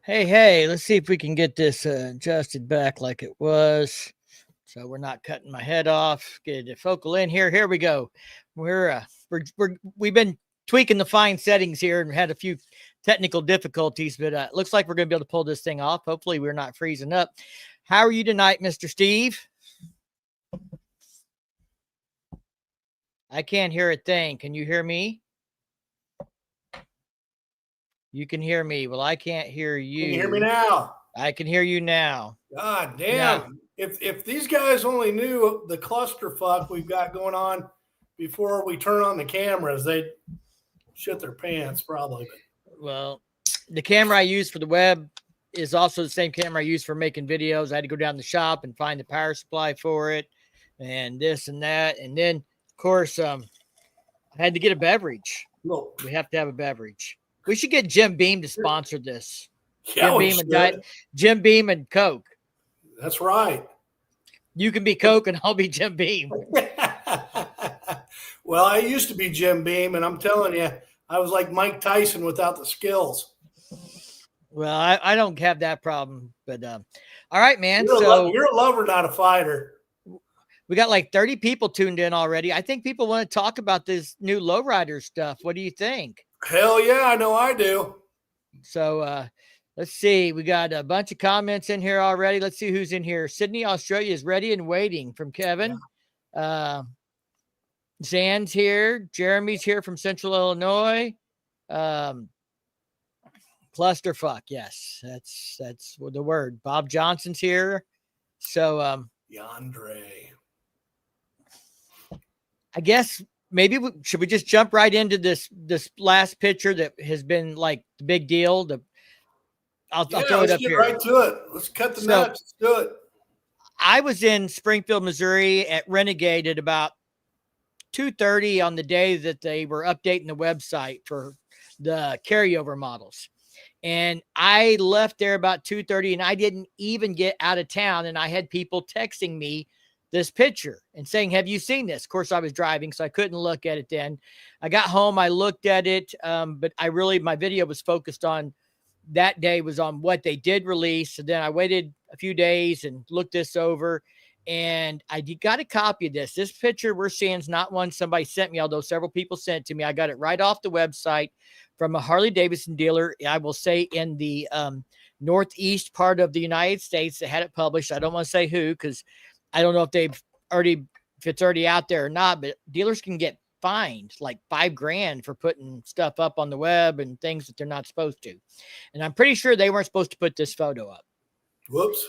Hey, let's see if we can get this adjusted back like it was. So we're not cutting my head off. Get it focal in here. Here we go. We've been tweaking the fine settings here and had a few technical difficulties, but it looks like we're going to be able to pull this thing off. Hopefully we're not freezing up. How are you tonight, Mr. Steve? I can't hear a thing. Can you hear me? You can hear me. Well, I can't hear you. Can you hear me now? I can hear you now. God damn. Now, if these guys only knew the clusterfuck we've got going on before we turn on the cameras, they'd shit their pants probably. Well, the camera I use for the web is also the same camera I use for making videos. I had to go down to the shop and find the power supply for it and this and that. And then, of course, I had to get a beverage. No. We have to have a beverage. We should get Jim Beam to sponsor this. Yeah, Jim Beam and Coke. That's right. You can be Coke and I'll be Jim Beam. Well, I used to be Jim Beam, and I'm telling you, I was like Mike Tyson without the skills. Well, I don't have that problem, but all right, man. You're a lover, not a fighter. We got like 30 people tuned in already. I think people want to talk about this new lowrider stuff. What do you think? Hell yeah, I know I do. So let's see. We got a bunch of comments in here already. Let's see who's in here. Sydney, Australia is ready and waiting from Kevin. Yeah. Zan's here. Jeremy's here from Central Illinois. Clusterfuck. Yes, that's the word. Bob Johnson's here. So Yandre. I guess maybe should we just jump right into this last picture that has been like the big deal? I'll throw it up here. Right to it. Let's cut the nuts. Let's do it. I was in Springfield, Missouri at Renegade at about 2:30 on the day that they were updating the website for the carryover models. And I left there about 2:30 and I didn't even get out of town. And I had people texting me this picture and saying, have you seen this? Of course, I was driving, so I couldn't look at it then. I got home, I looked at it, but my video was focused on that day was on what they did release. So then I waited a few days and looked this over, and I got a copy of this. This picture we're seeing is not one somebody sent me, although several people sent it to me. I got it right off the website from a Harley-Davidson dealer, I will say in the northeast part of the United States that had it published. I don't want to say who, because I don't know if it's already out there or not, but dealers can get fined like $5,000 for putting stuff up on the web and things that they're not supposed to. And I'm pretty sure they weren't supposed to put this photo up. Whoops.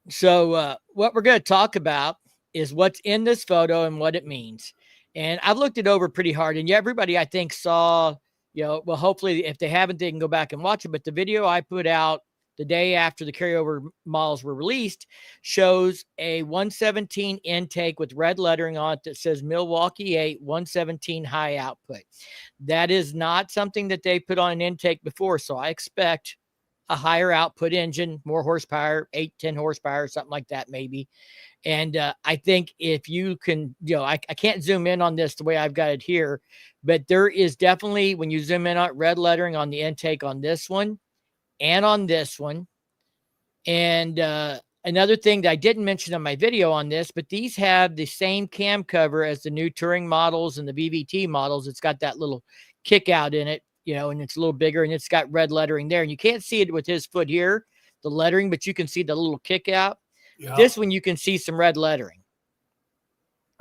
So what we're going to talk about is what's in this photo and what it means. And I've looked it over pretty hard, and everybody I think saw, well, hopefully if they haven't, they can go back and watch it. But the video I put out the day after the carryover models were released shows a 117 intake with red lettering on it that says Milwaukee 8 117 high output. That is not something that they put on an intake before. So I expect a higher output engine, more horsepower, 8-10 horsepower, something like that, maybe. And I think if you can, I can't zoom in on this the way I've got it here, but there is definitely, when you zoom in on red lettering on the intake on this one, and on this one. And another thing that I didn't mention on my video on this, but these have the same cam cover as the new Touring models and the VVT models. It's got that little kick out in it, and it's a little bigger, and it's got red lettering there. And you can't see it with his foot here, the lettering, but you can see the little kick out. Yeah. This one, you can see some red lettering.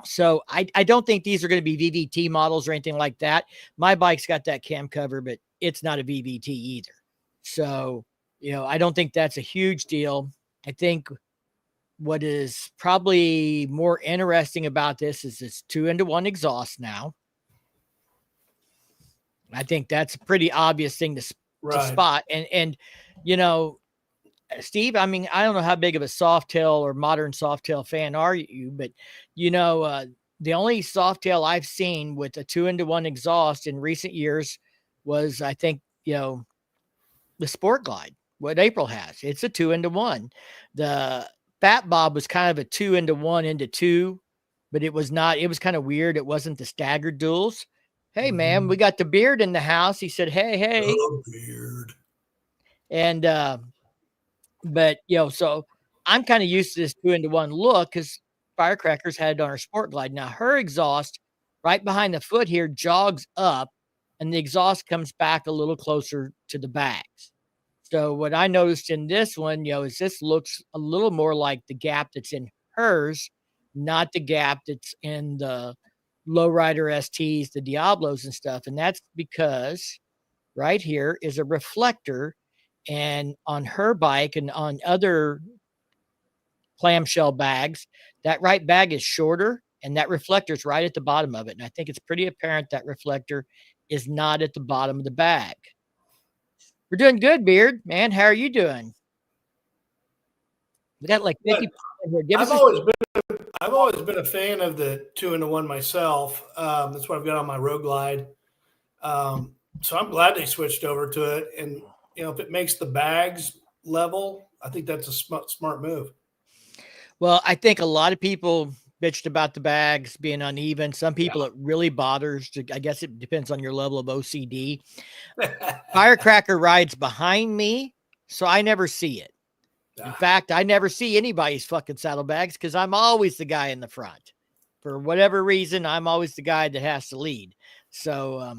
So I don't think these are going to be VVT models or anything like that. My bike's got that cam cover, but it's not a VVT either. So, I don't think that's a huge deal. I think what is probably more interesting about this is this 2-into-1 exhaust now. I think that's a pretty obvious thing to spot. And Steve, I mean, I don't know how big of a Softail or modern Softail fan are you, but, the only Softail I've seen with a 2-into-1 exhaust in recent years was, I think, the Sport Glide, what April has. It's a 2-into-1. The Fat Bob was kind of a 2-into-1 into 2, but it was not. It was kind of weird. It wasn't the staggered duals. Hey, man, we got the Beard in the house. He said, hey. Oh, Beard. And But, so I'm kind of used to this 2-into-1 look because Firecrackers had it on her Sport Glide. Now her exhaust right behind the foot here jogs up and the exhaust comes back a little closer to the bags. So what I noticed in this one, is this looks a little more like the gap that's in hers, not the gap that's in the lowrider STs, the Diablos and stuff. And that's because right here is a reflector. And on her bike and on other clamshell bags, that right bag is shorter and that reflector is right at the bottom of it. And I think it's pretty apparent that reflector is not at the bottom of the bag. We're doing good, Beard, man. How are you doing? We got like 50 people here. I've always been a fan of the 2-into-1 myself. That's what I've got on my Road Glide. So I'm glad they switched over to it. And if it makes the bags level, I think that's a smart move. Well, I think a lot of people bitched about the bags being uneven. Some people it really bothers. I guess it depends on your level of OCD. Firecracker rides behind me, so I never see it. In fact, I never see anybody's fucking saddlebags because I'm always the guy in the front. For whatever reason, I'm always the guy that has to lead. So,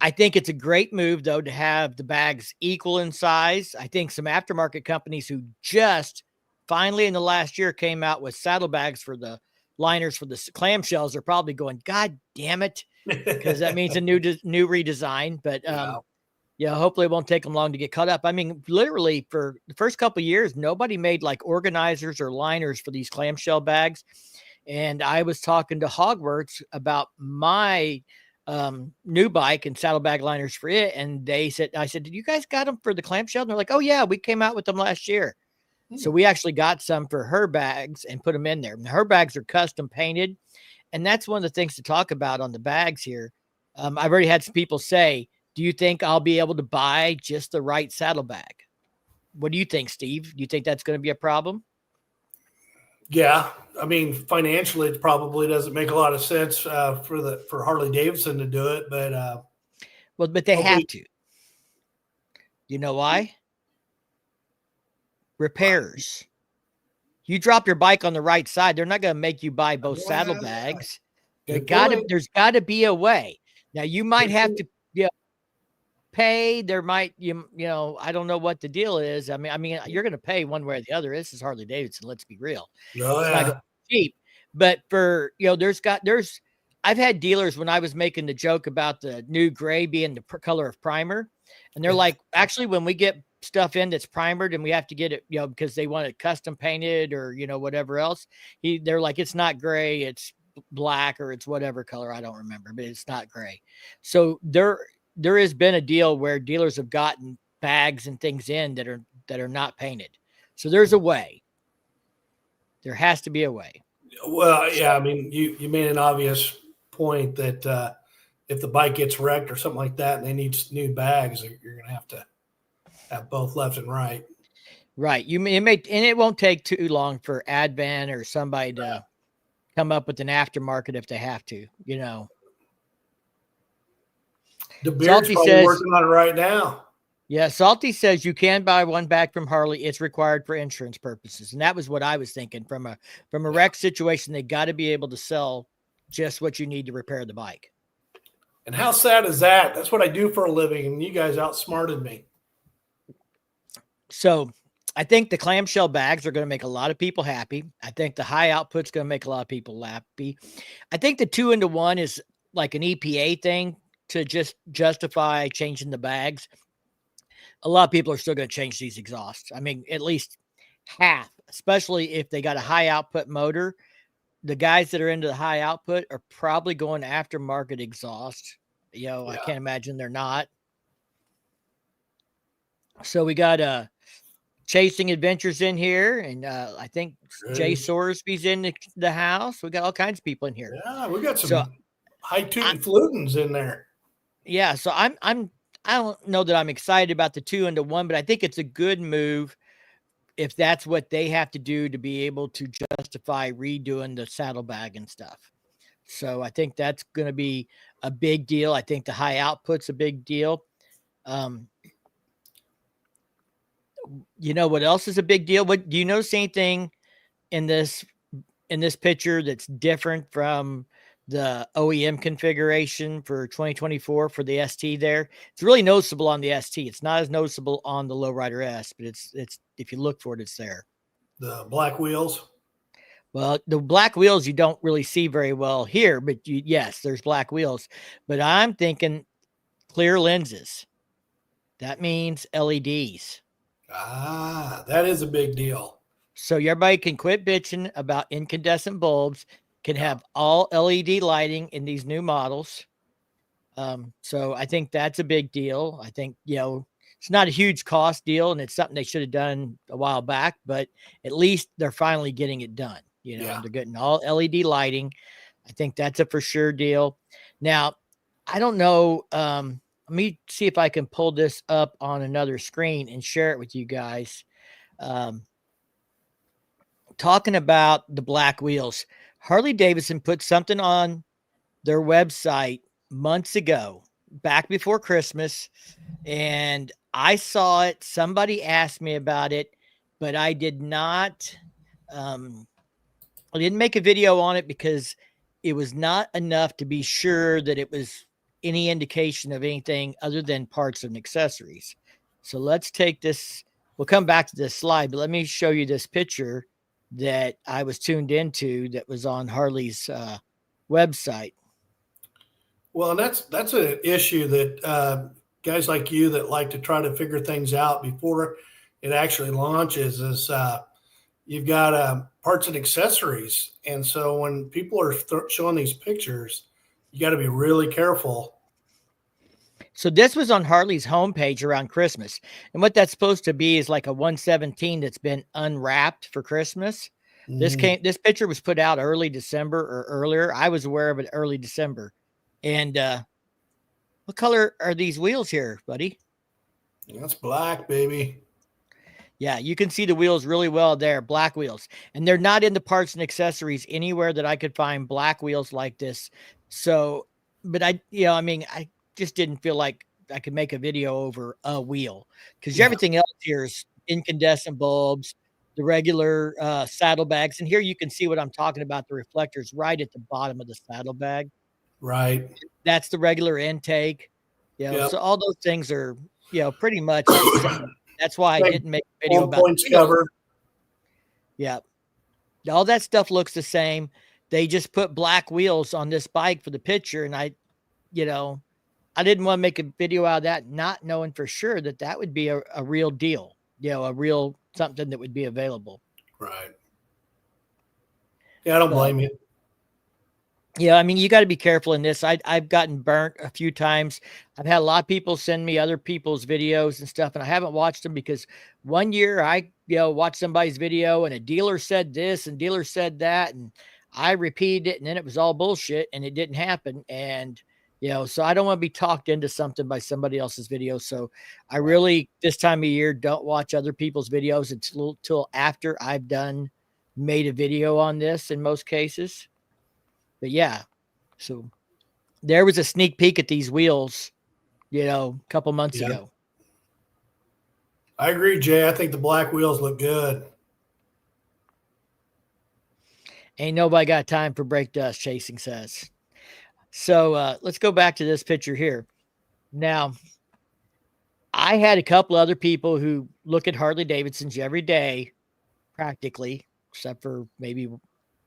I think it's a great move, though, to have the bags equal in size. I think some aftermarket companies who just finally in the last year came out with saddlebags for the liners for the clamshells are probably going, God damn it, because that means a new redesign. But hopefully it won't take them long to get caught up. I mean, literally for the first couple of years, nobody made like organizers or liners for these clamshell bags. And I was talking to Hogwarts about my new bike and saddlebag liners for it. And I said, did you guys got them for the clamshell? And they're like, oh yeah, we came out with them last year. So we actually got some for her bags and put them in there. Her bags are custom painted. And that's one of the things to talk about on the bags here. I've already had some people say, do you think I'll be able to buy just the right saddlebag? What do you think, Steve? Do you think that's going to be a problem? Yeah. I mean, financially, it probably doesn't make a lot of sense for Harley Davidson to do it, but but they have to. You know why? Repairs. You drop your bike on the right side, they're not going to make you buy both saddlebags. There's got to be a way. Now you might have to pay. There might I don't know what the deal is. I mean, you're going to pay one way or the other. This is Harley Davidson. Let's be real. It's not going to be cheap. But for I've had dealers when I was making the joke about the new gray being the color of primer, and they're like, actually, when we get stuff in that's primered and we have to get it, because they want it custom painted or whatever else, they're like, it's not gray, it's black or it's whatever color, I don't remember, but it's not gray. So there has been a deal where dealers have gotten bags and things in that are not painted. So there's a way. There has to be a way. Well, yeah, I mean, you made an obvious point that if the bike gets wrecked or something like that and they need new bags, you're going to have both left and right. Right. And it won't take too long for Advan or somebody to come up with an aftermarket if they have to, The Beard's probably working on it right now. Yeah, Salty says you can buy one back from Harley. It's required for insurance purposes. And that was what I was thinking. From a wreck situation, they got to be able to sell just what you need to repair the bike. And how sad is that? That's what I do for a living, and you guys outsmarted me. So I think the clamshell bags are going to make a lot of people happy. I think the high output's going to make a lot of people happy. I think the 2-into-1 is like an EPA thing to just justify changing the bags. A lot of people are still going to change these exhausts. I mean, at least half, especially if they got a high output motor. The guys that are into the high output are probably going aftermarket exhaust. I can't imagine they're not. So we got Chasing Adventures in here, and I think Jay Sorsby's in the house. We got all kinds of people in here. Yeah, we got some high-tune flutings in there. Yeah, so I don't know that I'm excited about the 2-into-1, but I think it's a good move if that's what they have to do to be able to justify redoing the saddlebag and stuff. So I think that's going to be a big deal. I think the high output's a big deal. You know what else is a big deal? What do you notice anything in this picture that's different from the OEM configuration for 2024 for the ST there? It's really noticeable on the ST. It's not as noticeable on the Lowrider S, but it's if you look for it, it's there. The black wheels. Well, the black wheels you don't really see very well here, but yes, there's black wheels. But I'm thinking clear lenses. That means LEDs. Ah, that is a big deal. So everybody can quit bitching about incandescent bulbs, can Yeah. have all LED lighting in these new models. So I think that's a big deal. I think, it's not a huge cost deal, and it's something they should have done a while back, but at least they're finally getting it done. Yeah. They're getting all LED lighting. I think that's a for sure deal. Now, I don't know. Let me see if I can pull this up on another screen and share it with you guys. Talking about the black wheels, Harley Davidson put something on their website months ago, back before Christmas, and I saw it. Somebody asked me about it, but I did not. I didn't make a video on it because it was not enough to be sure that it was any indication of anything other than parts and accessories. So let's take this. We'll come back to this slide, but let me show you this picture that I was tuned into that was on Harley's website. Well, and that's an issue that guys like you that like to try to figure things out before it actually launches is you've got parts and accessories. And so when people are showing these pictures, you got to be really careful. So this was on Harley's homepage around Christmas. And what that's supposed to be is like a 117 that's been unwrapped for Christmas. This picture was put out early December or earlier. I was aware of it early December. And what color are these wheels here, buddy? That's black, baby. Yeah, you can see the wheels really well there, black wheels. And they're not in the parts and accessories anywhere that I could find black wheels like this. So, but I just didn't feel like I could make a video over a wheel because everything else here is incandescent bulbs, the regular saddlebags. And here you can see what I'm talking about, the reflectors right at the bottom of the saddlebag. Right. That's the regular intake. So all those things are, pretty much the same. That's why I didn't make a video about points cover. Yeah. All that stuff looks the same. They just put black wheels on this bike for the picture. And I didn't want to make a video out of that, not knowing for sure that would be a real deal, a real something that would be available. Right. Yeah, I don't blame you. Yeah, I mean, you got to be careful in this. I've gotten burnt a few times. I've had a lot of people send me other people's videos and stuff, and I haven't watched them because one year I, watched somebody's video and a dealer said this and dealer said that, and I repeated it, and then it was all bullshit, and it didn't happen. And so I don't want to be talked into something by somebody else's video. So I really, this time of year, don't watch other people's videos until after I've made a video on this in most cases. But yeah, so there was a sneak peek at these wheels, a couple months ago. I agree, Jay. I think the black wheels look good. Ain't nobody got time for brake dust, Chasing says. So let's go back to this picture here. Now, I had a couple other people who look at Harley Davidsons every day, practically, except for maybe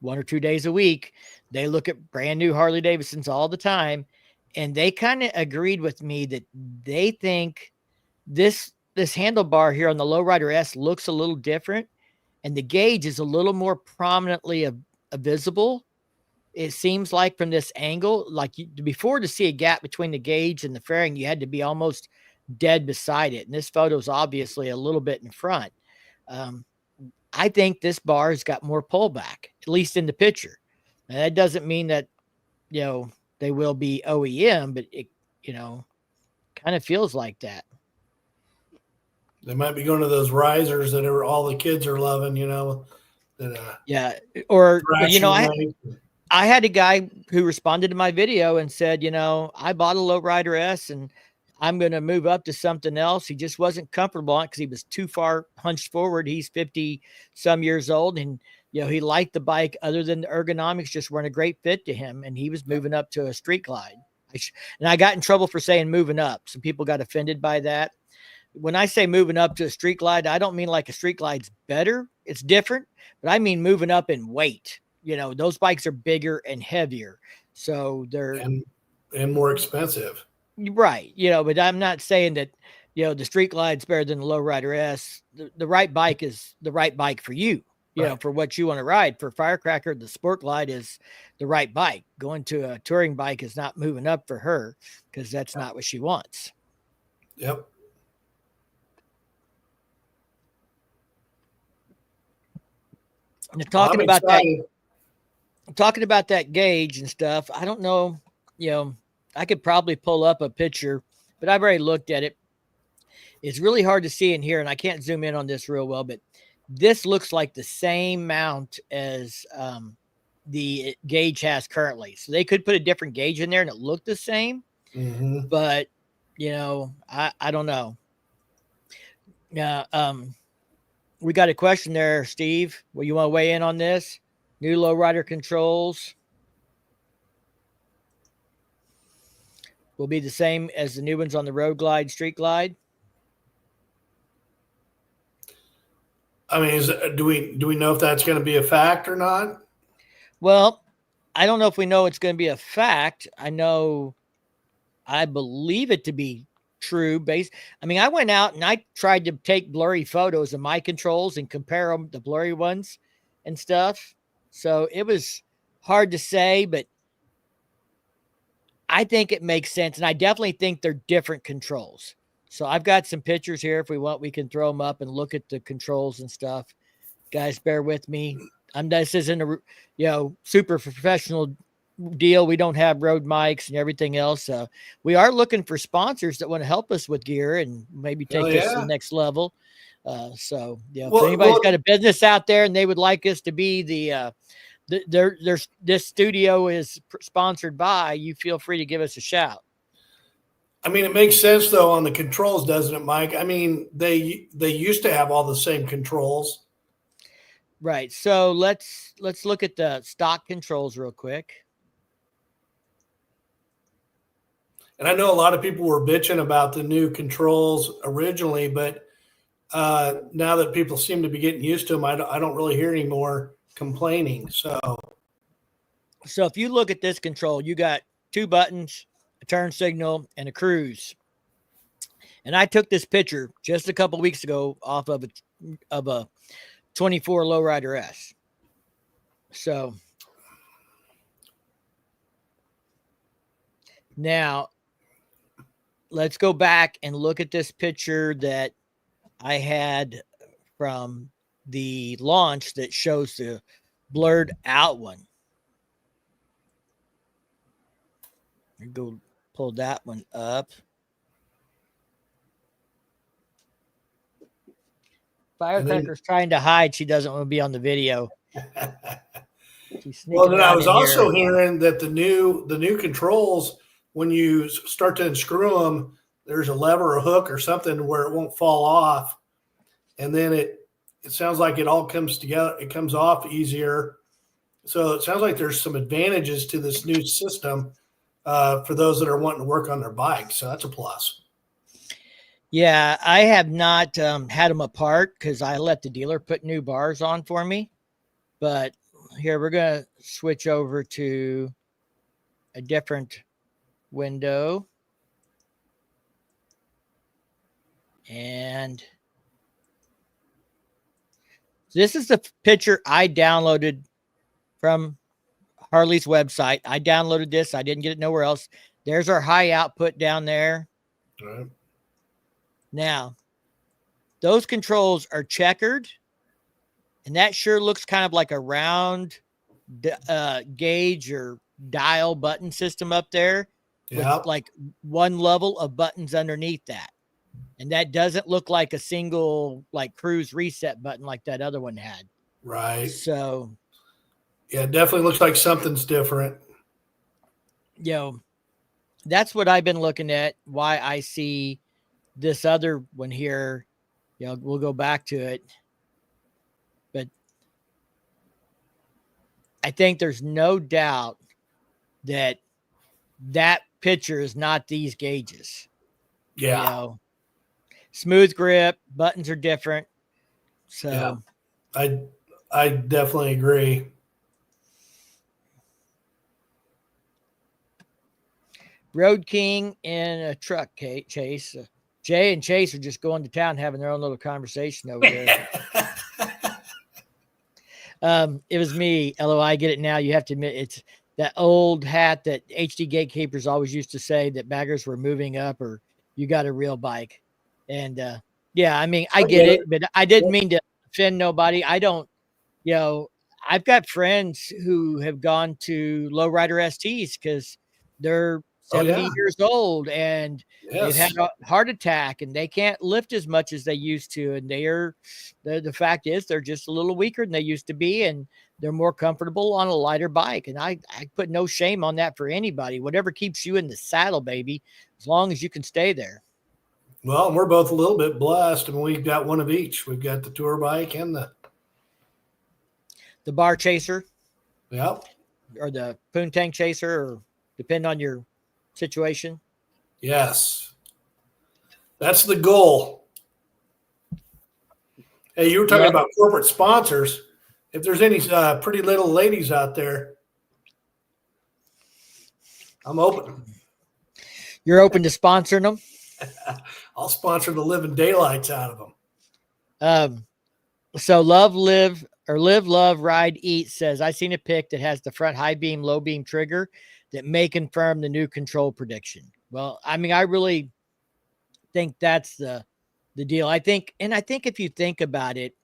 1 or 2 days a week. They look at brand new Harley Davidsons all the time. And they kind of agreed with me that they think this handlebar here on the Lowrider S looks a little different. And the gauge is a little more prominently visible. It seems like from this angle, like before, to see a gap between the gauge and the fairing, you had to be almost dead beside it. And this photo is obviously a little bit in front. I think this bar has got more pullback, at least in the picture. And that doesn't mean that, they will be OEM, but it, kind of feels like that. They might be going to those risers that all the kids are loving, yeah. Or, I had a guy who responded to my video and said, I bought a Lowrider S and I'm going to move up to something else. He just wasn't comfortable on it because he was too far hunched forward. He's 50 some years old, and he liked the bike other than the ergonomics just weren't a great fit to him. And he was moving up to a street glide. And I got in trouble for saying moving up. Some people got offended by that. When I say moving up to a street glide, I don't mean like a street glide's better. It's different, but I mean moving up in weight. Those bikes are bigger and heavier. So they're and more expensive. Right. But I'm not saying that, the street glide's better than the lowrider S. The right bike is the right bike for you, Right. for what you want to ride. For Firecracker, the Sport Glide is the right bike. Going to a touring bike is not moving up for her because that's not what she wants. Yep. And talking about that gauge and stuff, I don't know, I could probably pull up a picture, but I've already looked at it. It's really hard to see in here, and I can't zoom in on this real well, but this looks like the same mount as the gauge has currently. So they could put a different gauge in there and it looked the same, but I don't know. We got a question there, Steve. Well, you want to weigh in on this? New lowrider controls will be the same as the new ones on the Road Glide, Street Glide. I mean, do we know if that's going to be a fact or not? Well, I don't know if we know it's going to be a fact. I believe it to be true. I went out and I tried to take blurry photos of my controls and compare them to blurry ones and stuff. So it was hard to say, but I think it makes sense. And I definitely think they're different controls. So I've got some pictures here. If we want, we can throw them up and look at the controls and stuff. Guys, bear with me. This isn't a, super professional deal. We don't have road mics and everything else. We are looking for sponsors that want to help us with gear and maybe take this to the next level. If anybody's got a business out there and they would like us to be this studio is sponsored by, you feel free to give us a shout. I mean, it makes sense though on the controls, doesn't it, Mike? I mean, they used to have all the same controls. Right. So let's look at the stock controls real quick. And I know a lot of people were bitching about the new controls originally, but now that people seem to be getting used to them, I don't really hear any more complaining. So if you look at this control, you got two buttons, a turn signal, and a cruise. And I took this picture just a couple weeks ago off of a 24 lowrider S. So now let's go back and look at this picture that I had from the launch that shows the blurred out one. Go pull that one up. Firecracker's trying to hide. She doesn't want to be on the video. Well, then I was also hearing that the new controls, when you start to unscrew them, there's a lever or hook or something where it won't fall off. And then it sounds like it all comes together. It comes off easier. So it sounds like there's some advantages to this new system for those that are wanting to work on their bikes. So that's a plus. Yeah, I have not had them apart because I let the dealer put new bars on for me. But here, we're going to switch over to a different window. And this is the picture I downloaded from Harley's website. I downloaded this. I didn't get it nowhere else. There's our high output down there. All right. Now, those controls are checkered, and that sure looks kind of like a round gauge or dial button system up there with like one level of buttons underneath that. And that doesn't look like a single like cruise reset button like that other one had. Right. So, yeah, it definitely looks like something's different. that's what I've been looking at. Why I see this other one here, we'll go back to it, but I think there's no doubt that picture is not these gauges. Yeah. Smooth grip, buttons are different. So yeah, I definitely agree. Road King in a truck, Chase. Jay and Chase are just going to town having their own little conversation over there. It was me. LOI, I get it now. You have to admit it's that old hat that HD gatekeepers always used to say that baggers were moving up or you got a real bike. And yeah, I mean, I get it, but I didn't mean to offend nobody. I don't, I've got friends who have gone to lowrider STs because they're 70 years old and they've had a heart attack and they can't lift as much as they used to. And the fact is they're just a little weaker than they used to be. And they're more comfortable on a lighter bike. And I put no shame on that for anybody, whatever keeps you in the saddle, baby, as long as you can stay there. Well, we're both a little bit blessed. I mean, we've got one of each. We've got the tour bike and the bar chaser. Yep. Or the poontang chaser, or depend on your situation. Yes. That's the goal. Hey, you were talking about corporate sponsors. If there's any pretty little ladies out there, I'm open. You're open to sponsoring them? I'll sponsor the living daylights out of them. So live, love, ride, eat says, I seen a pic that has the front high beam, low beam trigger that may confirm the new control prediction. Well, I mean, I really think that's the deal. I think if you think about it,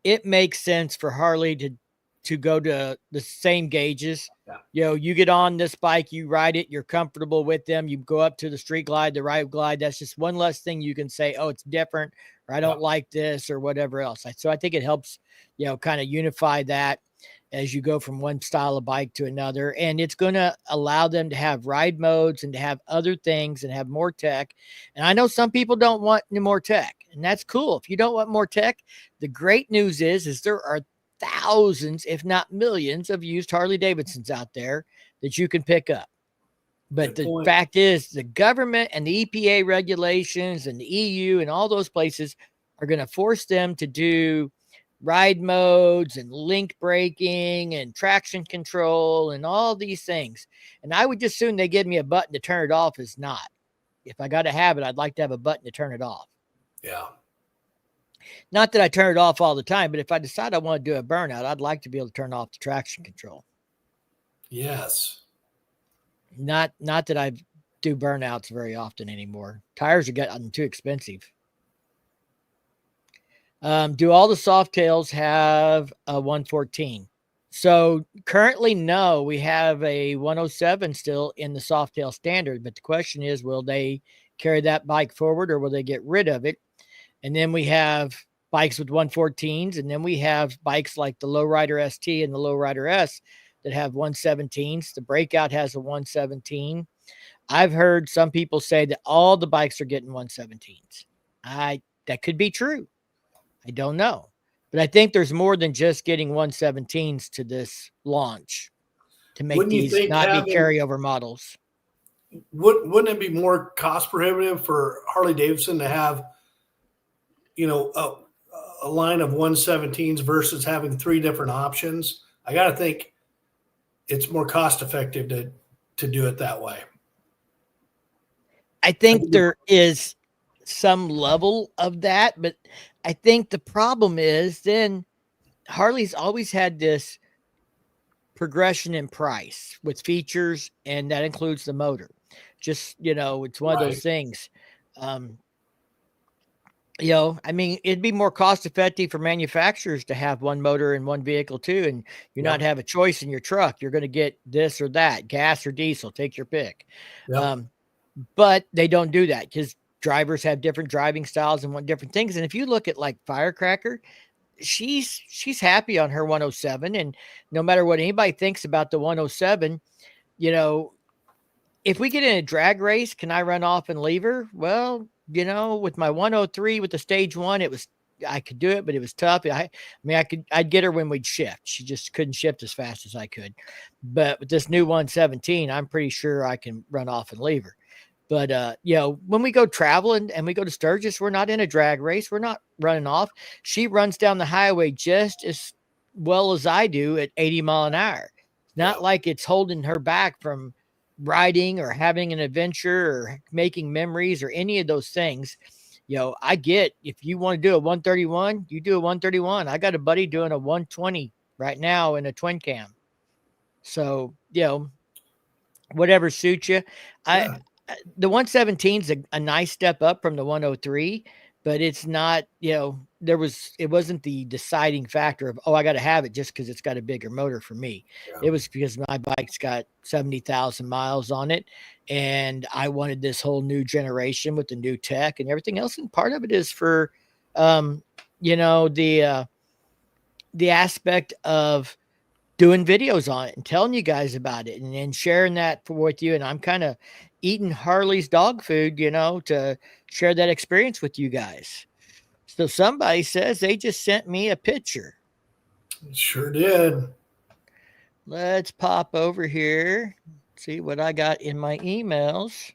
it makes sense for Harley to go to the same gauges. Yeah. You get on this bike, you ride it, you're comfortable with them. You go up to the street glide, the ride glide. That's just one less thing you can say, oh, it's different, or I don't like this, or whatever else. So I think it helps, kind of unify that as you go from one style of bike to another. And it's going to allow them to have ride modes and to have other things and have more tech. And I know some people don't want any more tech, and that's cool. If you don't want more tech, the great news is there are thousands, if not millions, of used Harley Davidsons out there that you can pick up. But the fact is, the government and the EPA regulations and the EU and all those places are going to force them to do ride modes and link braking and traction control and all these things. And I would just assume they give me a button to turn it off as not. If I got to have it, I'd like to have a button to turn it off. Yeah. Not that I turn it off all the time, but if I decide I want to do a burnout, I'd like to be able to turn off the traction control. Yes. Not that I do burnouts very often anymore. Tires are getting too expensive. Do all the Softails have a 114? So currently, no, we have a 107 still in the Softail standard. But the question is, will they carry that bike forward or will they get rid of it? And then we have bikes with 114s, and then we have bikes like the Lowrider ST and the Lowrider S that have 117s. The Breakout has a 117. I've heard some people say that all the bikes are getting 117s. That could be true. I don't know. But I think there's more than just getting 117s to this launch to make these not be carryover models. Wouldn't it be more cost prohibitive for Harley Davidson to have, a line of 117s versus having three different options? I got to think it's more cost effective to do it that way. I think there is some level of that, but I think the problem is then Harley's always had this progression in price with features, and that includes the motor. Just, it's one of those things. I mean, it'd be more cost effective for manufacturers to have one motor in one vehicle too, and you not have a choice in your truck. You're going to get this or that, gas or diesel, take your pick. But they don't do that because drivers have different driving styles and want different things. And if you look at like Firecracker, she's happy on her 107, and no matter what anybody thinks about the 107, if we get in a drag race, can I run off and leave her? Well, with my 103 with the stage one, I could do it, but it was tough. I'd get her when we'd shift. She just couldn't shift as fast as I could. But with this new 117, I'm pretty sure I can run off and leave her. But when we go traveling and we go to Sturgis, we're not in a drag race. We're not running off. She runs down the highway just as well as I do at 80 mile an hour. It's not like it's holding her back from riding or having an adventure or making memories or any of those things. I get, if you want to do a 131, you do a 131. I got a buddy doing a 120 right now in a twin cam. So, whatever suits you. Yeah. The 117 is a nice step up from the 103, but it's not, it wasn't the deciding factor of, I got to have it just because it's got a bigger motor for me. Yeah. It was because my bike's got 70,000 miles on it, and I wanted this whole new generation with the new tech and everything else. And part of it is for, the aspect of doing videos on it and telling you guys about it and sharing that with you. And I'm kind of eating Harley's dog food, to share that experience with you guys. So somebody says they just sent me a picture. Sure did. Let's pop over here. See what I got in my emails.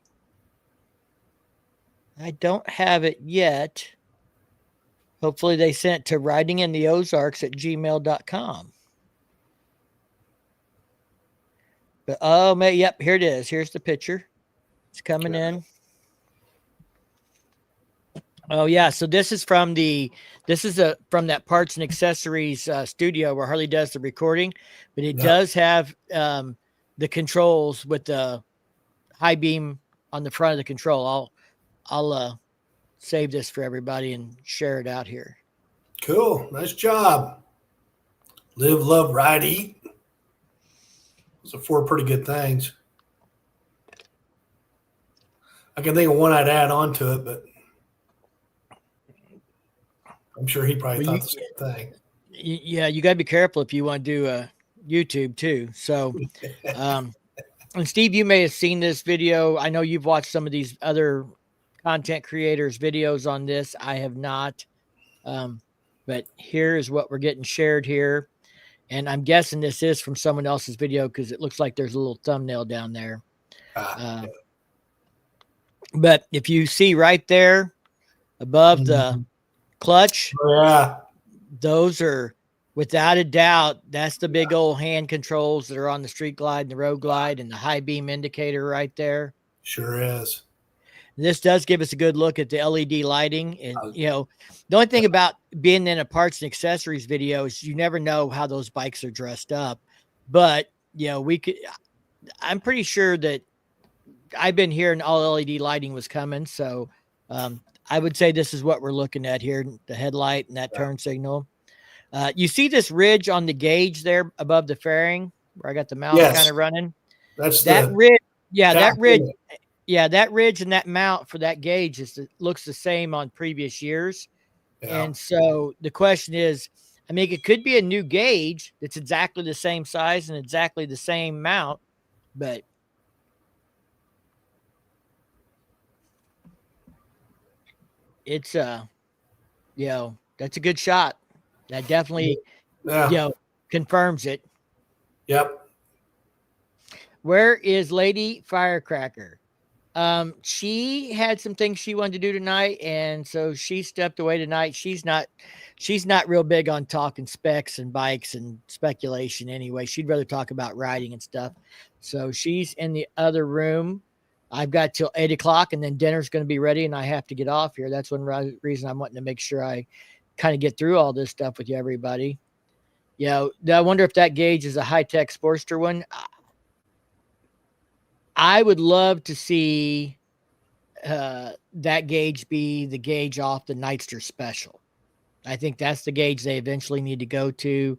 I don't have it yet. Hopefully they sent to ridingintheozarks@gmail.com. But yep, here it is. Here's the picture. It's coming in. Oh yeah, so this is from that parts and accessories studio where Harley does the recording, but it does have the controls with the high beam on the front of the control. I'll save this for everybody and share it out here. Cool, nice job. Live, love, ride, eat. Those are 4 pretty good things. I can think of one I'd add on to it, but I'm sure he probably thought the same thing. Yeah, you got to be careful if you want to do YouTube too. So, and Steve, you may have seen this video. I know you've watched some of these other content creators' videos on this. I have not. But here is what we're getting shared here. And I'm guessing this is from someone else's video because it looks like there's a little thumbnail down there. But if you see right there above the clutch, those are without a doubt, that's the big old hand controls that are on the Street Glide and the Road Glide and the high beam indicator right there. Sure is. This does give us a good look at the LED lighting. And, the only thing about being in a parts and accessories video is you never know how those bikes are dressed up. But, I'm pretty sure that I've been hearing all LED lighting was coming. So I would say this is what we're looking at here, the headlight and that turn signal. You see this ridge on the gauge there above the fairing where I got the mouse kind of running? That's that ridge. Yeah, that ridge. Yeah, that ridge and that mount for that gauge looks the same on previous years. Yeah. And so the question is, it could be a new gauge that's exactly the same size and exactly the same mount, but it's that's a good shot. That definitely confirms it. Yep. Where is Lady Firecracker? She had some things she wanted to do tonight, and so she stepped away tonight. She's not real big on talking specs and bikes and speculation anyway. She'd rather talk about riding and stuff. So she's in the other room. I've got till 8:00 and then dinner's going to be ready and I have to get off here. That's one reason I'm wanting to make sure I kind of get through all this stuff with you, everybody. I wonder if that gauge is a high-tech Sportster one. I would love to see that gauge be the gauge off the Nightster Special. I think that's the gauge they eventually need to go to.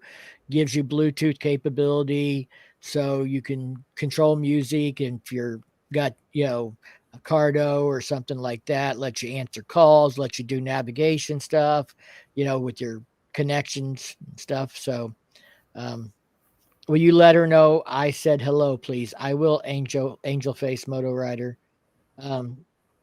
Gives you Bluetooth capability so you can control music. And if you're got, a Cardo or something like that, let you answer calls, let you do navigation stuff, with your connections and stuff. So Will you let her know I said hello, please? I will, Angel Face Moto Rider. Um,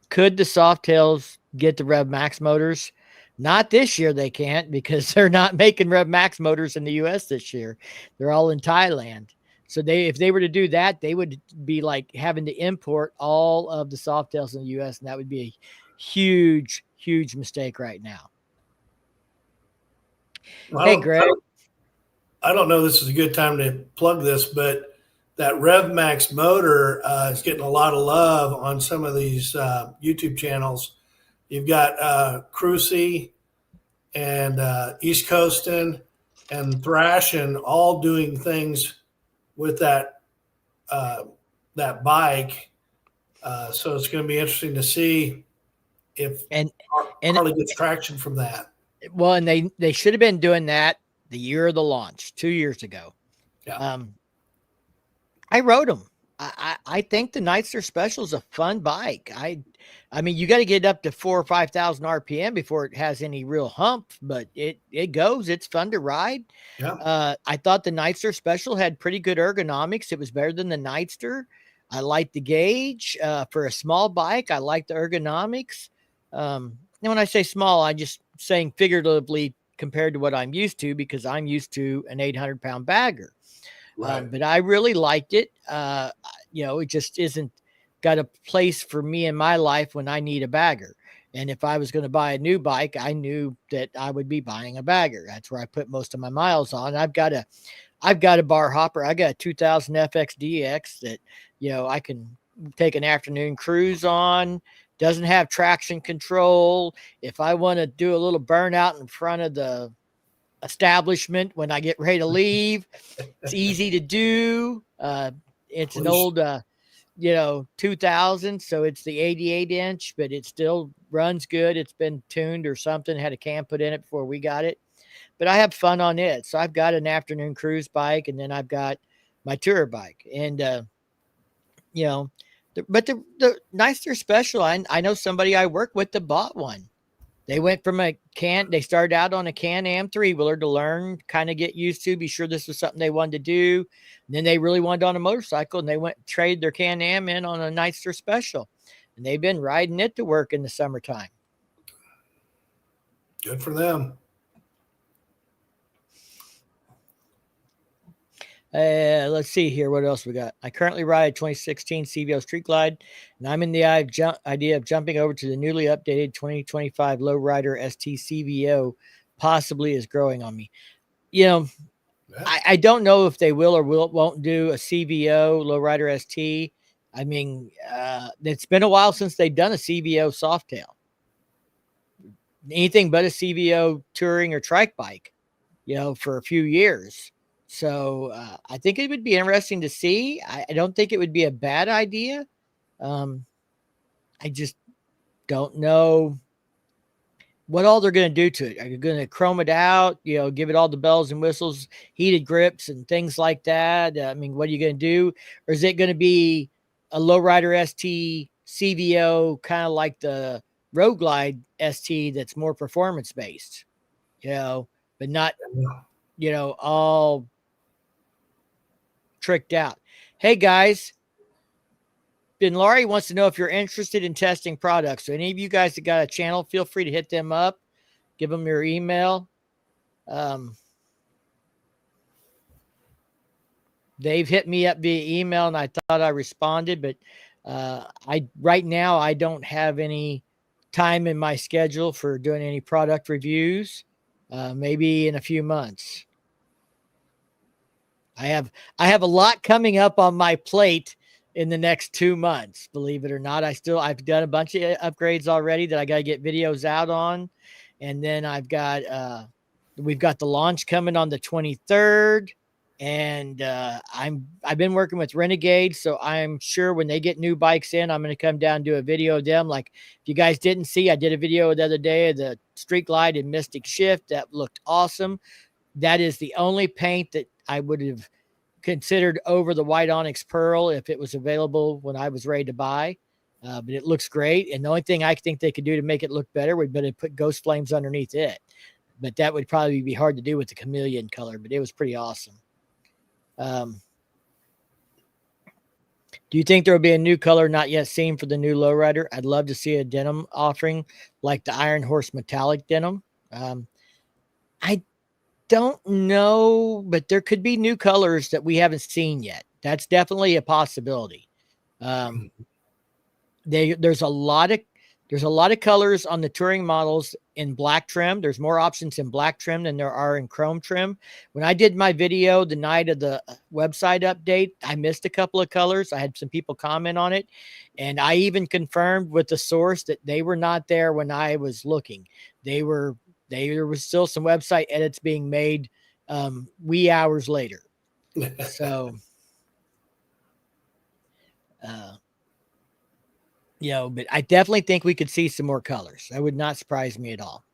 could the Softails get the Rev Max motors? Not this year, they can't, because they're not making Rev Max motors in the US this year. They're all in Thailand. So if they were to do that, they would be like having to import all of the Softails in the US, and that would be a huge, huge mistake right now. I Hey, don't, I Greg. don't, I don't know this is a good time to plug this, but that Rev Max motor is getting a lot of love on some of these YouTube channels. You've got Crucy and East Coastin and Thrashin all doing things with that that bike. So it's going to be interesting to see if and Harley gets traction from that. Well, and they should have been doing that the year of the launch 2 years ago. Yeah. I rode them. I think the Nightster Special is a fun bike. I mean, you got to get up to 4,000 or 5,000 RPM before it has any real hump, but it goes. It's fun to ride. Yeah. I thought the Nightster Special had pretty good ergonomics. It was better than the Nightster. I liked the gauge for a small bike. I like the ergonomics. And when I say small, I just saying figuratively compared to what I'm used to, because I'm used to an 800-pound bagger. Right. But I really liked it. It just isn't got a place for me in my life when I need a bagger. And if I was going to buy a new bike, I knew that I would be buying a bagger. That's where I put most of my miles on. I've got a bar hopper. I got a 2000 FXDX that, I can take an afternoon cruise on. Doesn't have traction control. If I want to do a little burnout in front of the establishment when I get ready to leave, it's easy to do. It's an old 2000, so it's the 88-inch, but it still runs good. It's been tuned or something, had a cam put in it before we got it, but I have fun on it. So I've got an afternoon cruise bike, and then I've got my tour bike. And but the Nightster Special, I know somebody I work with that bought one. They went from they started out on a Can-Am 3-wheeler to learn, kind of get used to, be sure this was something they wanted to do. And then they really wanted on a motorcycle, and they went and traded their Can-Am in on a Nightster Special. And they've been riding it to work in the summertime. Good for them. Let's see here. What else we got? I currently ride a 2016 CVO Street Glide, and I'm in the idea of jumping over to the newly updated 2025 Lowrider ST CVO. Possibly is growing on me. I don't know if they will or won't do a CVO Lowrider ST. I mean, it's been a while since they've done a CVO Softail. Anything but a CVO touring or trike bike, for a few years. So I think it would be interesting to see. I don't think it would be a bad idea. I just don't know what all they're going to do to it. Are you going to chrome it out, give it all the bells and whistles, heated grips and things like that? I mean, what are you going to do? Or is it going to be a Lowrider ST CVO, kind of like the Road Glide ST that's more performance based, but not, all tricked out. Hey guys, Ben Laurie wants to know if you're interested in testing products. So any of you guys that got a channel, feel free to hit them up, give them your email. They've hit me up via email, and I thought I responded, but right now I don't have any time in my schedule for doing any product reviews. Maybe in a few months. I have a lot coming up on my plate in the next 2 months, believe it or not. I've done a bunch of upgrades already that I got to get videos out on. And then we've got the launch coming on the 23rd. And I've been working with Renegade, so I'm sure when they get new bikes in, I'm going to come down and do a video of them. Like, if you guys didn't see, I did a video the other day of the Street Glide and Mystic Shift. That looked awesome. That is the only paint that I would have considered over the White Onyx Pearl if it was available when I was ready to buy. But it looks great. And the only thing I think they could do to make it look better would be to put Ghost Flames underneath it. But that would probably be hard to do with the chameleon color, but it was pretty awesome. Do you think there will be a new color not yet seen for the new lowrider? I'd love to see a denim offering like the Iron Horse metallic denim. I don't know, but there could be new colors that we haven't seen yet. That's definitely a possibility. There's a lot of colors on the touring models in black trim. There's more options in black trim than there are in chrome trim. When I did my video the night of the website update, I missed a couple of colors. I had some people comment on it, and I even confirmed with the source that they were not there when I was looking. There was still some website edits being made wee hours later. So but I definitely think we could see some more colors. That would not surprise me at all.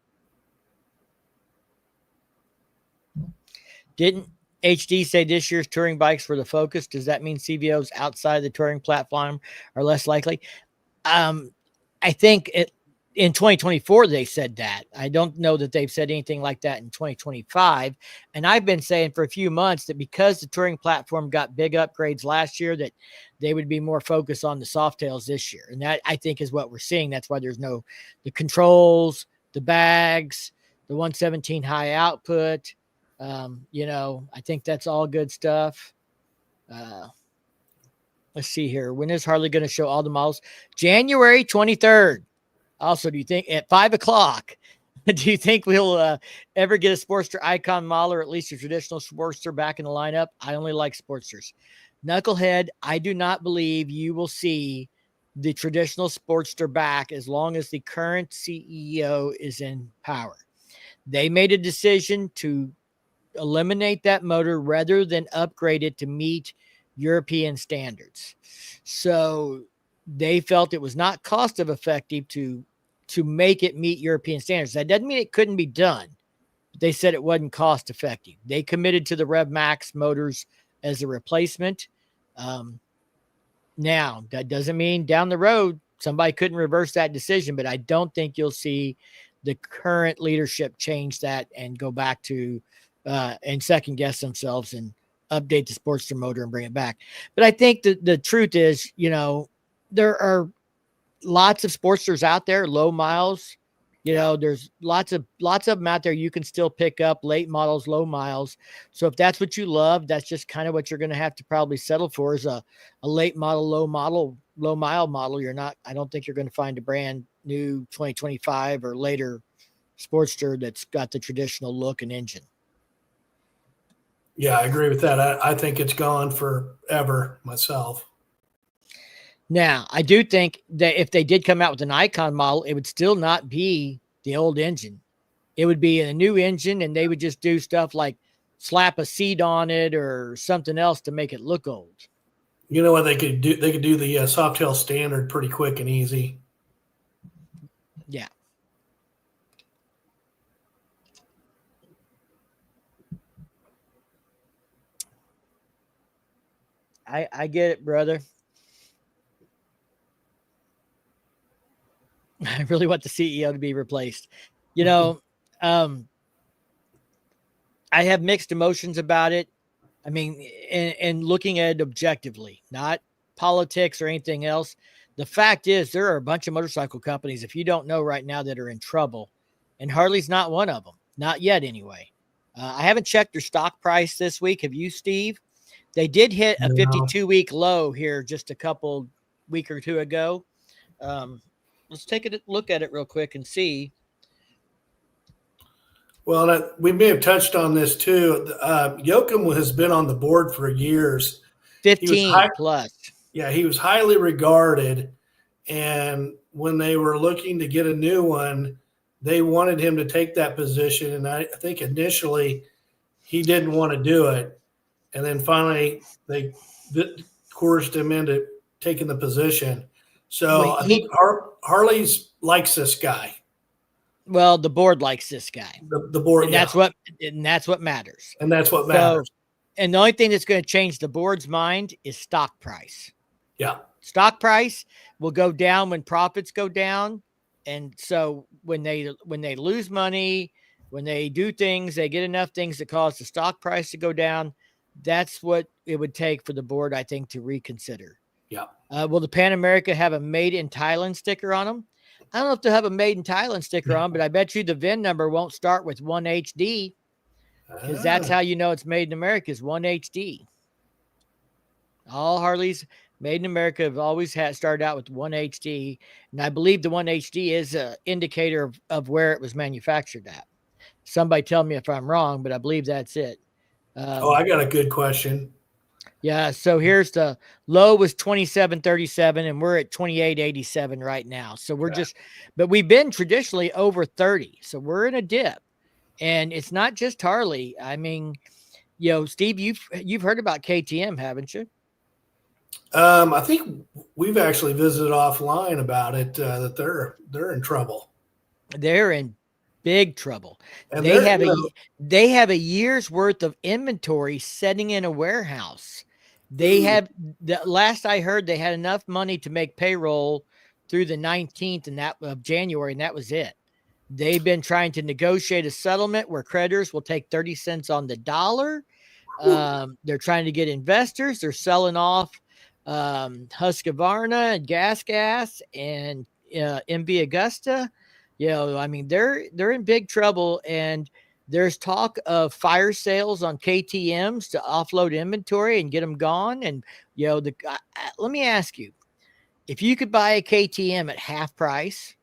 Didn't HD say this year's touring bikes were the focus? Does that mean CVOs outside the touring platform are less likely? I think in 2024, they said that. I don't know that they've said anything like that in 2025. And I've been saying for a few months that because the touring platform got big upgrades last year, that they would be more focused on the Softails this year. And that, I think, is what we're seeing. That's why there's the controls, the bags, the 117 high output. I think that's all good stuff. Let's see here. When is Harley going to show all the models? January 23rd. Also, do you think at 5:00, do you think we'll ever get a Sportster Icon model or at least a traditional Sportster back in the lineup? I only like Sportsters. Knucklehead, I do not believe you will see the traditional Sportster back as long as the current CEO is in power. They made a decision to eliminate that motor rather than upgrade it to meet European standards. So they felt it was not cost effective to make it meet European standards. That doesn't mean it couldn't be done. But they said it wasn't cost effective. They committed to the Rev Max motors as a replacement. Now, that doesn't mean down the road somebody couldn't reverse that decision, but I don't think you'll see the current leadership change that and go back to and second guess themselves and update the Sportster motor and bring it back. But I think the truth is, there are lots of Sportsters out there, low miles. There's lots of them out there you can still pick up, late models, low miles. So if that's what you love, that's just kind of what you're going to have to probably settle for, is a late model, low mile model. I don't think you're going to find a brand new 2025 or later Sportster that's got the traditional look and engine. Yeah, I agree with that. I think it's gone forever myself. Now, I do think that if they did come out with an Icon model, it would still not be the old engine. It would be a new engine, and they would just do stuff like slap a seat on it or something else to make it look old. You know what they could do? They could do the Softail standard pretty quick and easy. Yeah. I get it, brother. I really want the CEO to be replaced. I have mixed emotions about it. I mean, and looking at it objectively, not politics or anything else. The fact is, there are a bunch of motorcycle companies, if you don't know right now, that are in trouble. And Harley's not one of them. Not yet, anyway. I haven't checked their stock price this week. Have you, Steve? They did hit a 52-week low here just a week or two ago. Let's take a look at it real quick and see. Well, we may have touched on this too. Joachim has been on the board for years. 15 plus. Yeah, he was highly regarded. And when they were looking to get a new one, they wanted him to take that position. And I think initially he didn't want to do it. And then finally they coerced him into taking the position. So I think Harley's likes this guy. Well, the board likes this guy. The board, and that's what matters. And that's what matters. And the only thing that's going to change the board's mind is stock price. Yeah, stock price will go down when profits go down, and so when they lose money, when they do things, they get enough things that cause the stock price to go down. that's what it would take for the board, I think, to reconsider. Yeah. Will the Pan America have a made in Thailand sticker on them? I don't know if they'll have a made in Thailand sticker on, but I bet you the VIN number won't start with 1HD, because that's how you know it's made in America, is 1HD. All Harleys made in America have always started out with 1HD, and I believe the 1HD is an indicator of where it was manufactured at. Somebody tell me if I'm wrong, but I believe that's it. I got a good question. Yeah, so here's the low was 27.37, and we're at 28.87 right now. So we're but we've been traditionally over 30, so we're in a dip, and it's not just Harley. I mean, Steve, you've heard about KTM, haven't you? I think we've actually visited offline about it. That they're in trouble. They're in big trouble. And they have a year's worth of inventory sitting in a warehouse. They have, the last I heard, they had enough money to make payroll through the 19th of January, and that was it. They've been trying to negotiate a settlement where creditors will take 30 cents on the dollar. They're trying to get investors. They're selling off Husqvarna and Gas and MV Augusta. I mean, they're in big trouble, and there's talk of fire sales on KTMs to offload inventory and get them gone. And let me ask you, if you could buy a KTM at half price,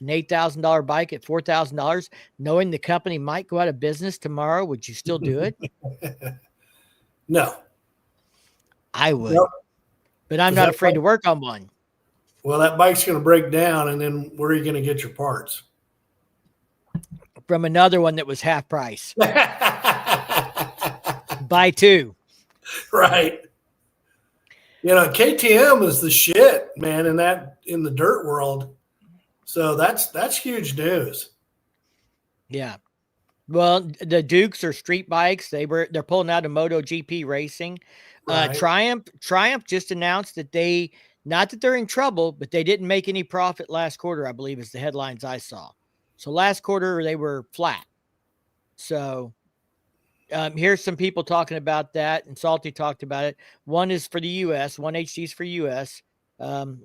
an $8,000 bike at $4,000, knowing the company might go out of business tomorrow, would you still do it? No, I would, but I'm not afraid to work on one. Well, that bike's going to break down, and then where are you going to get your parts? From another one that was half price. Buy two. Right. KTM is the shit, man, in the dirt world. So that's huge news. Yeah. Well, the Dukes are street bikes. They're pulling out of MotoGP racing. Right. Triumph just announced that not that they're in trouble, but they didn't make any profit last quarter, I believe, is the headlines I saw. So last quarter they were flat. So here's some people talking about that, and Salty talked about it. One is for the U.S., 1HD is for U.S. 1HD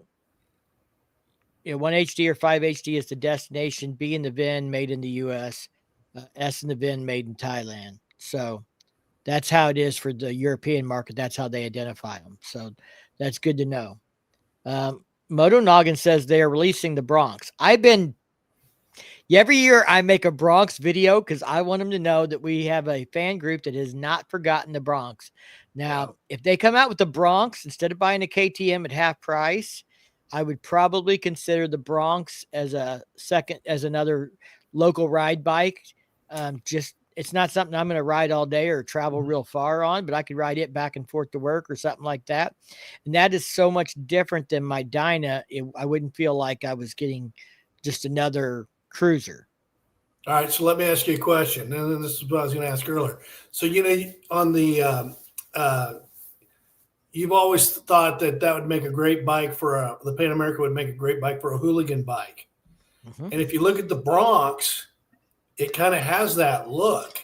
or 5HD is the destination, B in the VIN made in the U.S., S in the VIN made in Thailand. So that's how it is for the European market. That's how they identify them. So that's good to know. Moto Noggin says they are releasing the Bronx. Every year I make a Bronx video because I want them to know that we have a fan group that has not forgotten the Bronx. Now, if they come out with the Bronx, instead of buying a KTM at half price, I would probably consider the Bronx as another local ride bike. It's not something I'm going to ride all day or travel real far on, but I could ride it back and forth to work or something like that. And that is so much different than my Dyna. I wouldn't feel like I was getting just another cruiser. All right. So let me ask you a question. And then this is what I was going to ask earlier. So, on the, you've always thought that would make a great bike the Pan America would make a great bike for a hooligan bike. Mm-hmm. And if you look at the Bronx, it kind of has that look.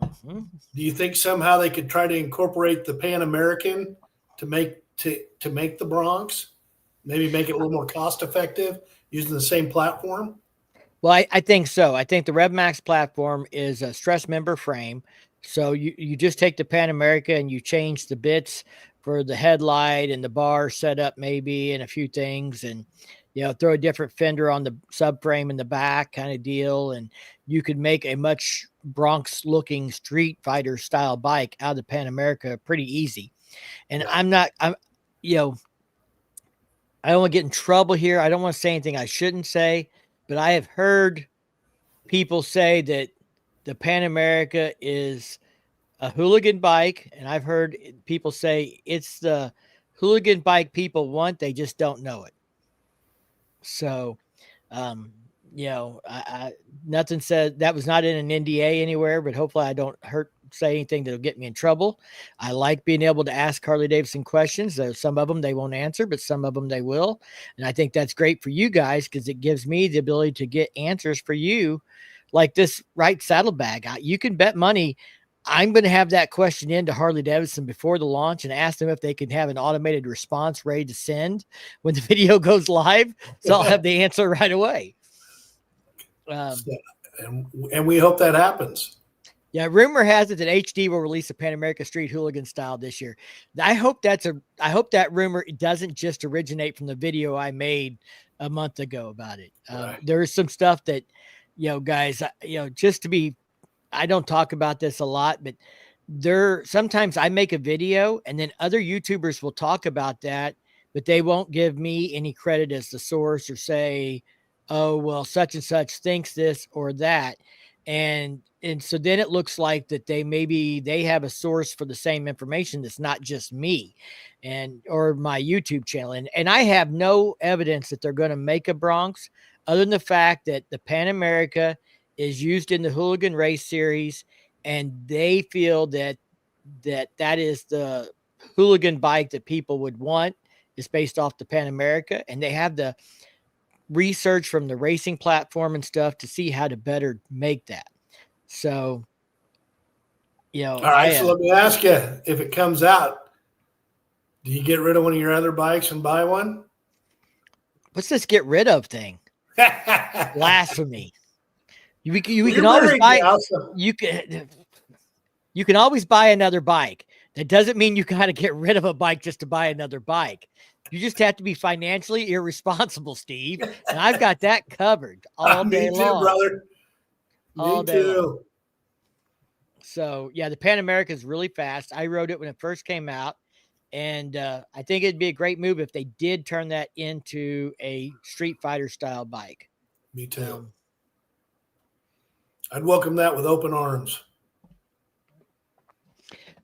Mm-hmm. Do you think somehow they could try to incorporate the Pan American to make the Bronx, maybe make it a little more cost effective using the same platform? Well, I think so. I think the RevMax platform is a stress member frame. So you just take the Pan America and you change the bits for the headlight and the bar setup maybe and a few things, and throw a different fender on the subframe in the back kind of deal. And you could make a much Bronx looking street fighter style bike out of the Pan America pretty easy. And I don't want to get in trouble here. I don't want to say anything I shouldn't say, but I have heard people say that the Pan America is a hooligan bike. And I've heard people say it's the hooligan bike people want. They just don't know it. So, nothing said that was not in an NDA anywhere, but hopefully I don't say anything that'll get me in trouble. I like being able to ask Harley-Davidson questions. Some of them they won't answer, but some of them they will. And I think that's great for you guys because it gives me the ability to get answers for you, like this right saddlebag. You can bet money I'm going to have that question into Harley Davidson before the launch and ask them if they can have an automated response ready to send when the video goes live. So I'll have the answer right away. And we hope that happens. Yeah, rumor has it that HD will release a Pan America Street Hooligan style this year. I hope that rumor doesn't just originate from the video I made a month ago about it. Right. There is some stuff that, guys, just to be, I don't talk about this a lot, but sometimes I make a video and then other YouTubers will talk about that, but they won't give me any credit as the source or say, oh, well, such and such thinks this or that. And so then it looks like that they have a source for the same information that's not just me or my YouTube channel. And I have no evidence that they're going to make a Bronx other than the fact that the Pan America is used in the Hooligan Race Series, and they feel that is the hooligan bike that people would want is based off the Pan America, and they have the research from the racing platform and stuff to see how to better make that. So, all right. So let me ask you, if it comes out, do you get rid of one of your other bikes and buy one? What's this get rid of thing? Blasphemy. You can always buy. Awesome. You can always buy another bike. That doesn't mean you got to get rid of a bike just to buy another bike. You just have to be financially irresponsible, Steve. And I've got that covered all day long. Me too, brother. Me too. So, yeah, the Pan America is really fast. I rode it when it first came out. And I think it'd be a great move if they did turn that into a Street Fighter style bike. Me too. I'd welcome that with open arms.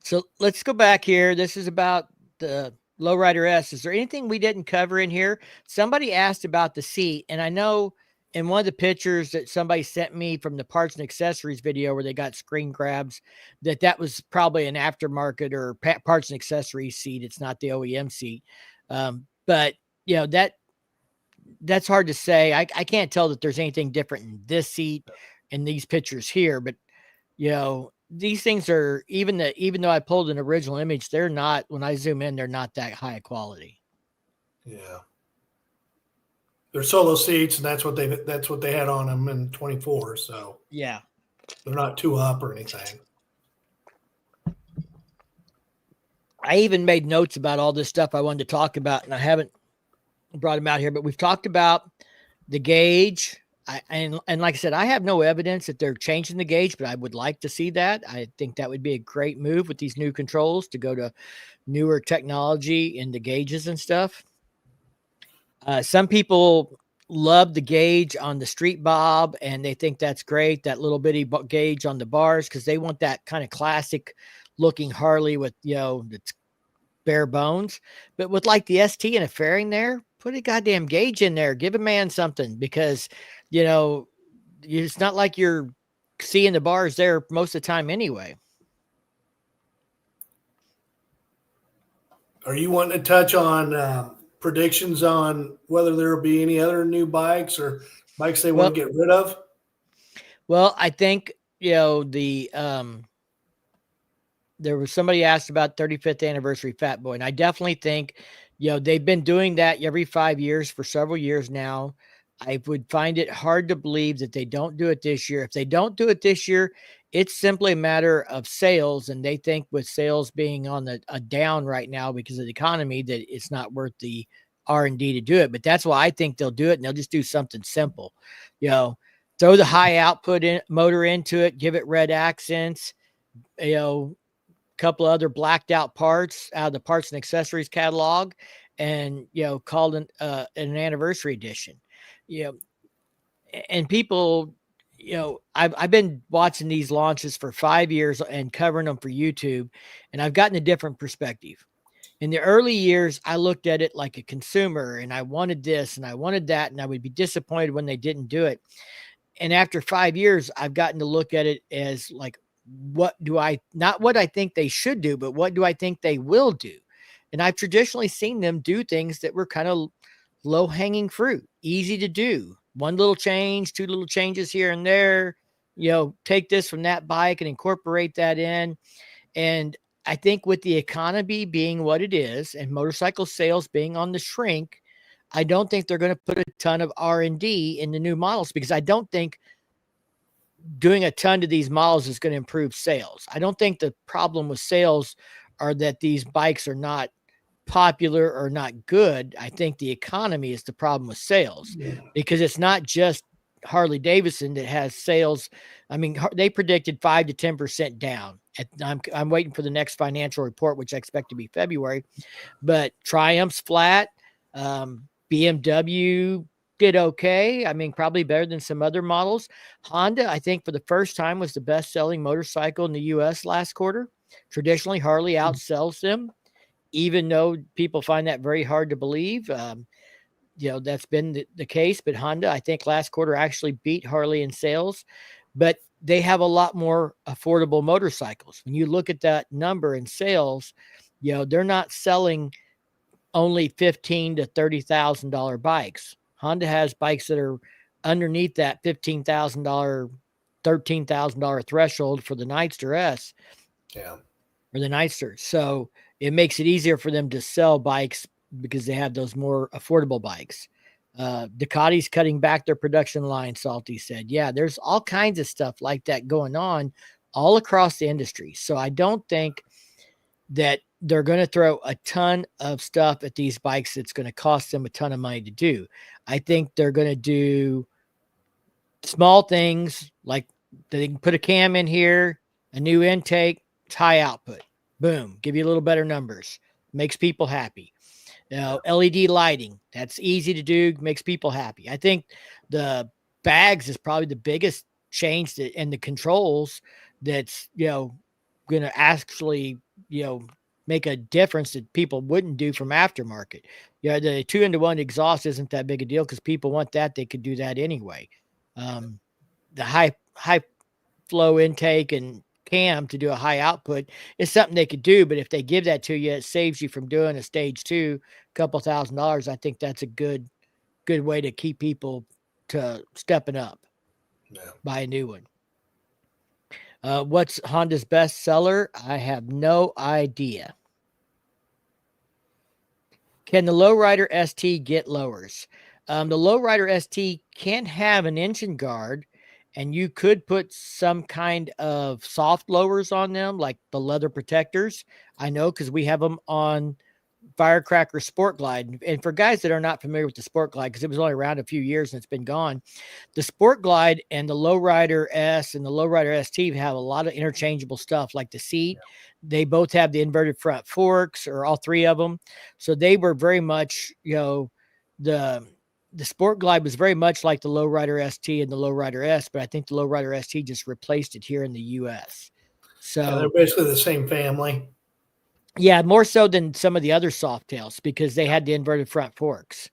So let's go back here. This is about the Lowrider S. Is there anything we didn't cover in here? Somebody asked about the seat, and I know in one of the pictures that somebody sent me from the parts and accessories video where they got screen grabs, that was probably an aftermarket or parts and accessories seat. It's not the OEM seat. But that's hard to say. I can't tell that there's anything different in this seat and these pictures here, but these things are, even though I pulled an original image, they're not, when I zoom in, they're not that high quality. Yeah. They're solo seats, and that's what they had on them in 24. So yeah, they're not too up or anything. I even made notes about all this stuff I wanted to talk about, and I haven't brought them out here, but we've talked about the gauge. And like I said, I have no evidence that they're changing the gauge, but I would like to see that. I think that would be a great move with these new controls to go to newer technology in the gauges and stuff. Some people love the gauge on the Street Bob, and they think that's great, that little bitty gauge on the bars, because they want that kind of classic looking Harley with, it's bare bones. But with like the ST and a fairing there, put a goddamn gauge in there. Give a man something, because it's not like you're seeing the bars there most of the time anyway. Are you wanting to touch on predictions on whether there will be any other new bikes or bikes they want to get rid of? Well, I think, there was somebody asked about 35th anniversary Fat Boy, and I definitely think, they've been doing that every 5 years for several years now. I would find it hard to believe that they don't do it this year. If they don't do it this year, it's simply a matter of sales. And they think with sales being on a down right now because of the economy, that it's not worth the R&D to do it. But that's why I think they'll do it. And they'll just do something simple, throw the high output motor into it, give it red accents, couple of other blacked out parts out of the parts and accessories catalog, and called an anniversary edition. And people, I've been watching these launches for 5 years and covering them for YouTube, and I've gotten a different perspective. In the early years, I looked at it like a consumer, and I wanted this and I wanted that, and I would be disappointed when they didn't do it. And after 5 years, I've gotten to look at it as like, not what I think they should do, but what do I think they will do? And I've traditionally seen them do things that were kind of low hanging fruit, easy to do. One little change, two little changes here and there, take this from that bike and incorporate that in. And I think with the economy being what it is and motorcycle sales being on the shrink, I don't think they're going to put a ton of R&D in the new models, because I don't think doing a ton to these models is going to improve sales. I don't think the problem with sales are that these bikes are not popular or not good. I think the economy is the problem with sales, because it's not just Harley Davidson that has sales. I mean, they predicted 5 to 10% down. I'm waiting for the next financial report, which I expect to be February. But Triumph's flat. BMW did okay. I mean, probably better than some other models. Honda, I think for the first time, was the best-selling motorcycle in the U.S. last quarter. Traditionally, Harley outsells them, even though people find that very hard to believe. That's been the case. But Honda, I think last quarter actually beat Harley in sales. But they have a lot more affordable motorcycles. When you look at that number in sales, they're not selling only $15,000 to $30,000 bikes. Honda has bikes that are underneath that $15,000, $13,000 threshold for the Nightster S. Yeah. Or the Nightster. So it makes it easier for them to sell bikes because they have those more affordable bikes. Ducati's cutting back their production line, Salty said. Yeah, there's all kinds of stuff like that going on all across the industry. So I don't think that they're going to throw a ton of stuff at these bikes that's going to cost them a ton of money to do. I think they're going to do small things like they can put a cam in here, a new intake, it's high output. Boom, give you a little better numbers. Makes people happy. LED lighting, that's easy to do, makes people happy. I think the bags is probably the biggest change in the controls that's, going to actually, make a difference that people wouldn't do from aftermarket. The 2-in-1 exhaust isn't that big a deal because people want that. They could do that anyway. The high flow intake and cam to do a high output is something they could do, but if they give that to you, it saves you from doing a stage 2, couple $1,000s. I think that's a good way to keep people to stepping up. Buy a new one. What's Honda's best seller? I have no idea. Can the Lowrider ST get lowers? The Lowrider ST can have an engine guard, and you could put some kind of soft lowers on them, like the leather protectors. I know because we have them on Firecracker Sport Glide. And for guys that are not familiar with the Sport Glide, because it was only around a few years and it's been gone, the Sport Glide and the Lowrider S and the Lowrider ST have a lot of interchangeable stuff, like the seat. Yeah. They both have the inverted front forks, or all three of them. So they were very much, the Sport Glide was very much like the Lowrider ST and the Lowrider S, but I think the Lowrider ST just replaced it here in the U.S. So they're basically the same family. Yeah, more so than some of the other Softails, because they had the inverted front forks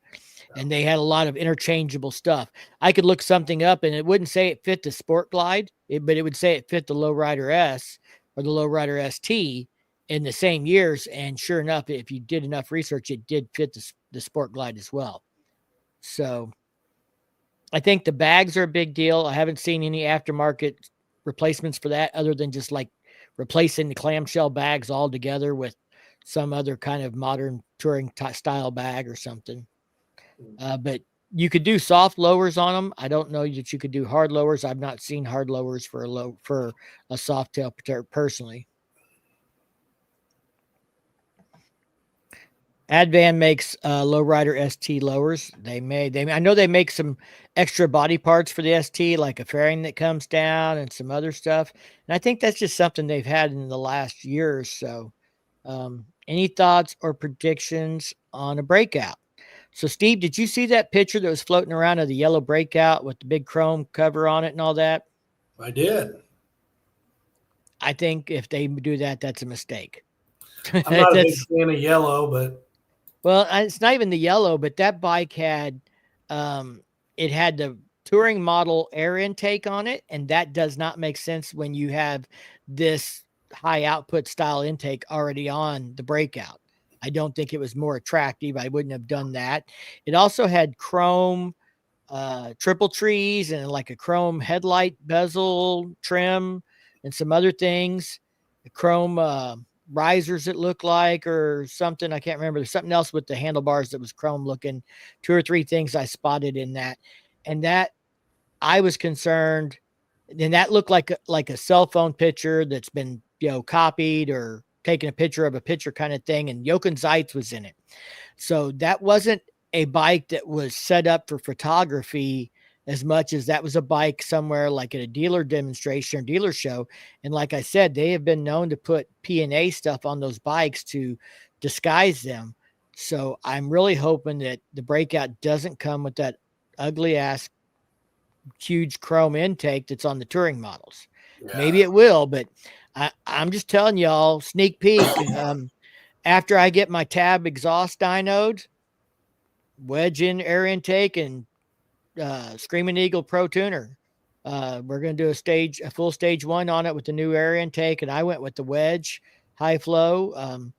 and they had a lot of interchangeable stuff. I could look something up and it wouldn't say it fit the Sport Glide, but it would say it fit the Lowrider S or the Lowrider ST in the same years. And sure enough, if you did enough research, it did fit the Sport Glide as well. So I think the bags are a big deal. I haven't seen any aftermarket replacements for that other than just like replacing the clamshell bags all together with some other kind of modern touring style bag or something. But you could do soft lowers on them. I don't know that you could do hard lowers. I've not seen hard lowers for a Softail personally. Advan makes Lowrider ST lowers. I know they make some extra body parts for the ST, like a fairing that comes down and some other stuff. And I think that's just something they've had in the last year or so. Any thoughts or predictions on a breakout? So, Steve, did you see that picture that was floating around of the yellow breakout with the big chrome cover on it and all that? I did. I think if they do that, that's a mistake. I'm not a big fan of yellow, but. Well, it's not even the yellow, but that bike had, it had the touring model air intake on it. And that does not make sense when you have this high output style intake already on the breakout. I don't think it was more attractive. I wouldn't have done that. It also had chrome triple trees and like a chrome headlight bezel trim and some other things, chrome risers it looked like or something. I can't remember. There's something else with the handlebars that was chrome looking. 2 or 3 things I spotted in that. And that I was concerned. And that looked like a cell phone picture that's been, copied or taken a picture of a picture kind of thing. And Jochen Zeitz was in it. So that wasn't a bike that was set up for photography as much as that was a bike somewhere like at a dealer demonstration or dealer show. And like I said, they have been known to put P&A stuff on those bikes to disguise them. So I'm really hoping that the Breakout doesn't come with that ugly ass huge chrome intake that's on the touring models. Yeah. Maybe it will, but I'm just telling y'all, sneak peek. After I get my tab exhaust dynoed, wedge in air intake, and Screaming Eagle Pro Tuner, we're going to do a full stage 1 on it with the new air intake. And I went with the wedge high flow.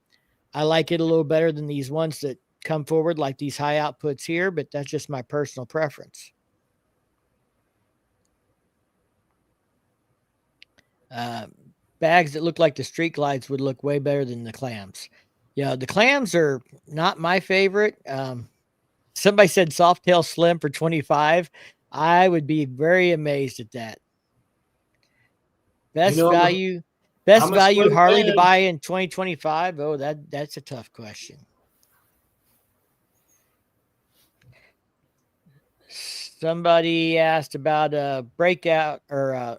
I like it a little better than these ones that come forward like these high outputs here, but that's just my personal preference. Bags that look like the Street Glides would look way better than the clams. Yeah, the clams are not my favorite. Somebody said Softail Slim for 25. I would be very amazed at that. Best value Harley to buy in 2025. Oh, that's a tough question. Somebody asked about a Breakout or a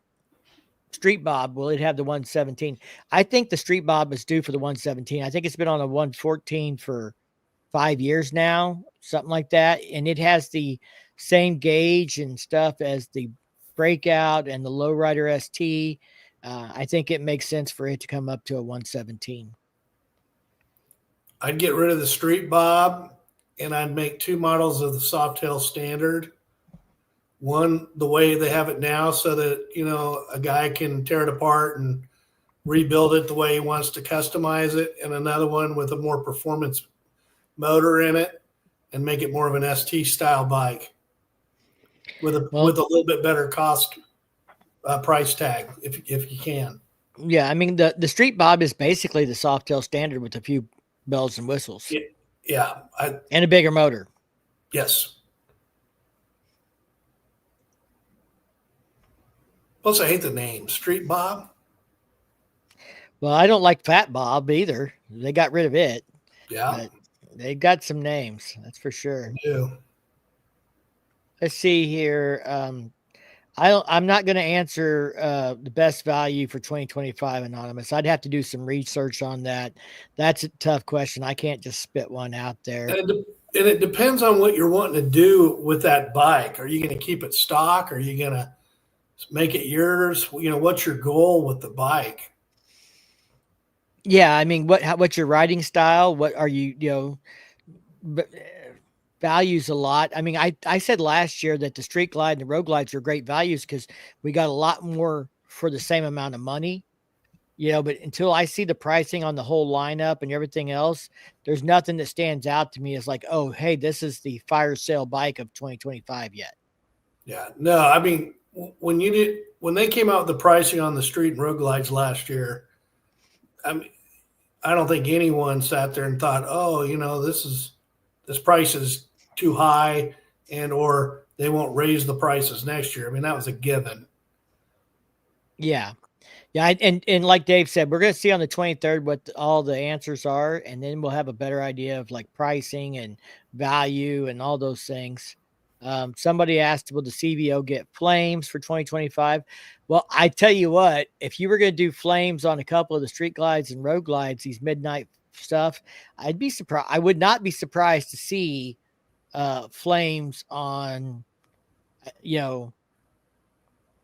Street Bob. Will it have the 117? I think the Street Bob is due for the 117. I think it's been on a 114 for 5 years now, something like that. And it has the same gauge and stuff as the Breakout and the Lowrider ST. I think it makes sense for it to come up to a 117. I'd get rid of the Street Bob and I'd make 2 models of the Softail Standard. One, the way they have it now, so that, a guy can tear it apart and rebuild it the way he wants to customize it. And another one with a more performance motor in it and make it more of an ST style bike with a little bit better cost price tag if you can. Yeah, I mean the Street Bob is basically the Softail Standard with a few bells and whistles. Yeah, and a bigger motor. Yes. Plus, I hate the name Street Bob. Well, I don't like Fat Bob either. They got rid of it. Yeah. But they got some names, that's for sure. Yeah. Let's see here. I'm not going to answer the best value for 2025 Anonymous. I'd have to do some research on that. That's a tough question. I can't just spit one out there. And it depends on what you're wanting to do with that bike. Are you going to keep it stock? Are you going to make it yours? What's your goal with the bike? Yeah, I mean, what's your riding style? What are you values a lot. I mean, I said last year that the Street Glide and the Road Glides are great values because we got a lot more for the same amount of money, but until I see the pricing on the whole lineup and everything else, there's nothing that stands out to me as like, oh, hey, this is the fire sale bike of 2025 yet. Yeah, no, I mean, when they came out with the pricing on the Street and Road Glides last year, I mean, I don't think anyone sat there and thought, oh, this price is too high or they won't raise the prices next year. I mean, that was a given. Yeah. Yeah. And like Dave said, we're going to see on the 23rd what all the answers are. And then we'll have a better idea of like pricing and value and all those things. Somebody asked, will the CVO get flames for 2025? Well, I tell you what, if you were going to do flames on a couple of the Street Glides and Road Glides, these midnight stuff, I'd be surprised. I would not be surprised to see flames on, a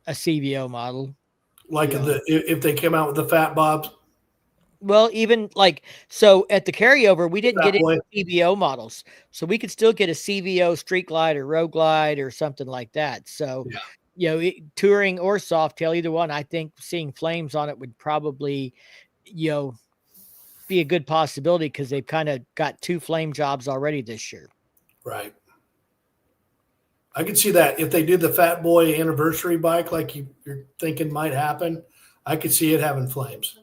CVO model. Like if they came out with the Fat Bobs. Well, even so at the carryover, we didn't get any CVO models. So we could still get a CVO Street Glide or Road Glide or something like that. So, touring or Softail, either one, I think seeing flames on it would probably, be a good possibility because they've kind of got 2 flame jobs already this year. Right. I could see that if they do the Fat Boy anniversary bike, like you're thinking might happen, I could see it having flames.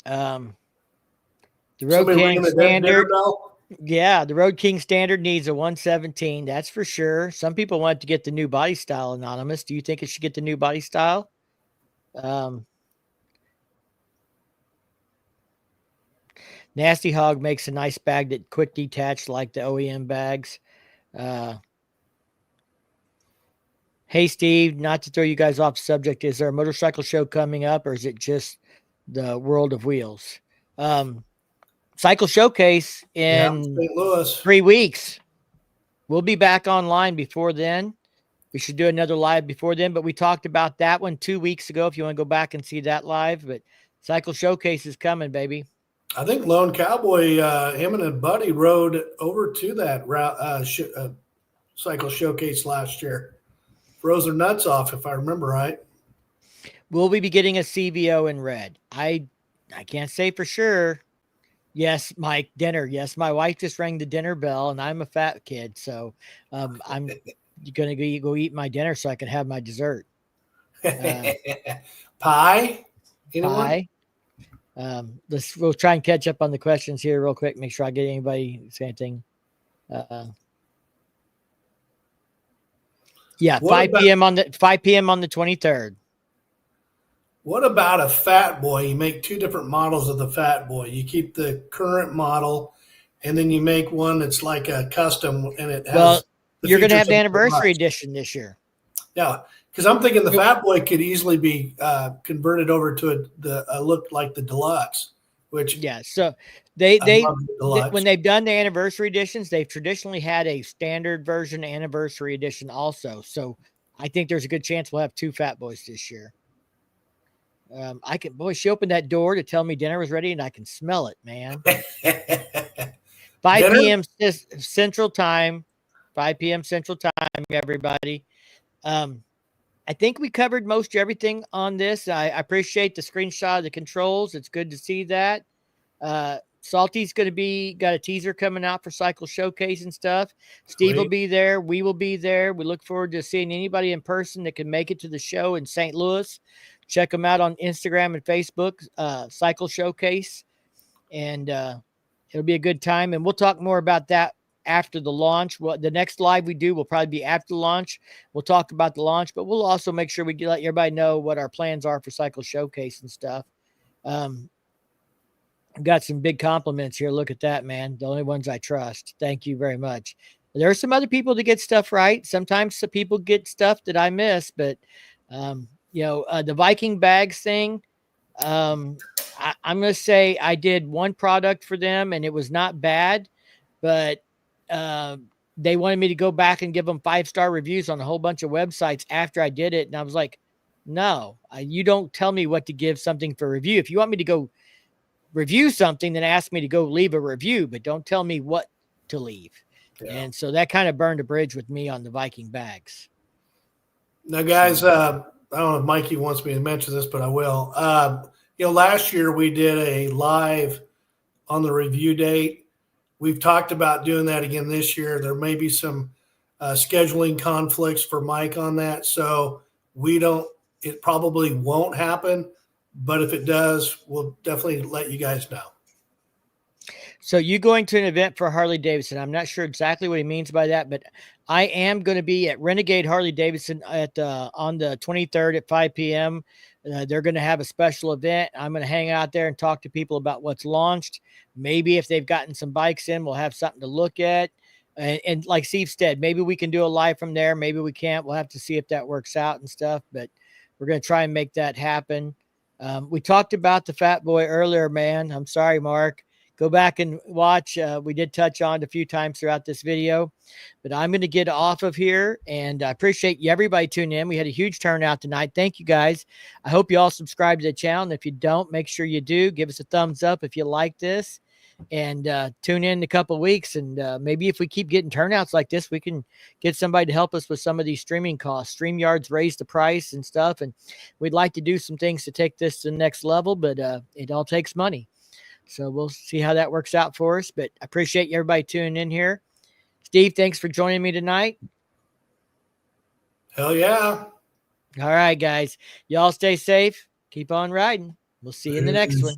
The Road Somebody King ringing the dinner Standard. bell. Yeah, the Road King Standard needs a 117. That's for sure. Some people want to get the new body style, Anonymous. Do you think it should get the new body style? Nasty Hog makes a nice bag that quick detach like the OEM bags. Hey, Steve, not to throw you guys off the subject, is there a motorcycle show coming up, or is it just the World of Wheels? Cycle Showcase in St. Louis. 3 weeks. We'll be back online before then. We should do another live before then, but we talked about that one 2 weeks ago if you want to go back and see that live. But Cycle Showcase is coming, baby. I think Lone Cowboy, him and a buddy rode over to that Cycle Showcase last year. Froze their nuts off, if I remember right. Will we be getting a CVO in red? I can't say for sure. Yes, Mike, dinner. Yes, my wife just rang the dinner bell, and I'm a fat kid, so I'm going to go eat my dinner so I can have my dessert. Pie? Anyone? Pie. We'll try and catch up on the questions here real quick. Make sure I get anybody say anything. Yeah, 5 p.m. on the 23rd. What about a Fat Boy? You make two different models of the Fat Boy. You keep the current model, and then you make one that's like a custom, and it has. Well, you're going to have the anniversary edition this year. Yeah, because I'm thinking the Fat Boy could easily be converted over to a look like the Deluxe, which So they when they've done the anniversary editions, they've traditionally had a standard version anniversary edition also. So I think there's a good chance we'll have two Fat Boys this year. She opened that door to tell me dinner was ready, and I can smell it, man. 5 p.m. Central Time. 5 p.m. Central Time, everybody. I think we covered most everything on this. I appreciate the screenshot of the controls. It's good to see that. Salty's got a teaser coming out for Cycle Showcase and stuff. Steve will be there. We will be there. We look forward to seeing anybody in person that can make it to the show in St. Louis. Check them out on Instagram and Facebook, Cycle Showcase. And it'll be a good time. And we'll talk more about that after the launch. Well, the next live we do will probably be after launch. We'll talk about the launch, but we'll also make sure we let everybody know what our plans are for Cycle Showcase and stuff. I've got some big compliments here. Look at that, man. The only ones I trust. Thank you very much. There are some other people that get stuff right. Sometimes some people get stuff that I miss, but the Viking bags thing, I'm going to say I did one product for them and it was not bad, but they wanted me to go back and give them 5-star reviews on a whole bunch of websites after I did it. And I was like, no, you don't tell me what to give something for review. If you want me to go review something, then ask me to go leave a review, but don't tell me what to leave. Yeah. And so that kind of burned a bridge with me on the Viking bags. Now, guys, I don't know if Mikey wants me to mention this, but I will. Last year we did a live on the review date. We've talked about doing that again this year. There may be some scheduling conflicts for Mike on that. So it probably won't happen, but if it does, we'll definitely let you guys know. So you going to an event for Harley Davidson? I'm not sure exactly what he means by that, but I am going to be at Renegade Harley Davidson on the 23rd at 5 p.m. They're going to have a special event. I'm going to hang out there and talk to people about what's launched. Maybe if they've gotten some bikes in, we'll have something to look at. And like Steve said, maybe we can do a live from there. Maybe we can't. We'll have to see if that works out and stuff, but we're going to try and make that happen. We talked about the Fat Boy earlier, man. I'm sorry, Mark. Go back and watch. We did touch on it a few times throughout this video, but I'm going to get off of here, and I appreciate everybody tuning in. We had a huge turnout tonight. Thank you, guys. I hope you all subscribe to the channel, and if you don't, make sure you do. Give us a thumbs up if you like this, and tune in a couple of weeks, and maybe if we keep getting turnouts like this, we can get somebody to help us with some of these streaming costs. StreamYard's raised the price and stuff, and we'd like to do some things to take this to the next level, but it all takes money. So we'll see how that works out for us. But I appreciate everybody tuning in here. Steve, thanks for joining me tonight. Hell yeah. All right, guys. Y'all stay safe. Keep on riding. We'll see you in the next one.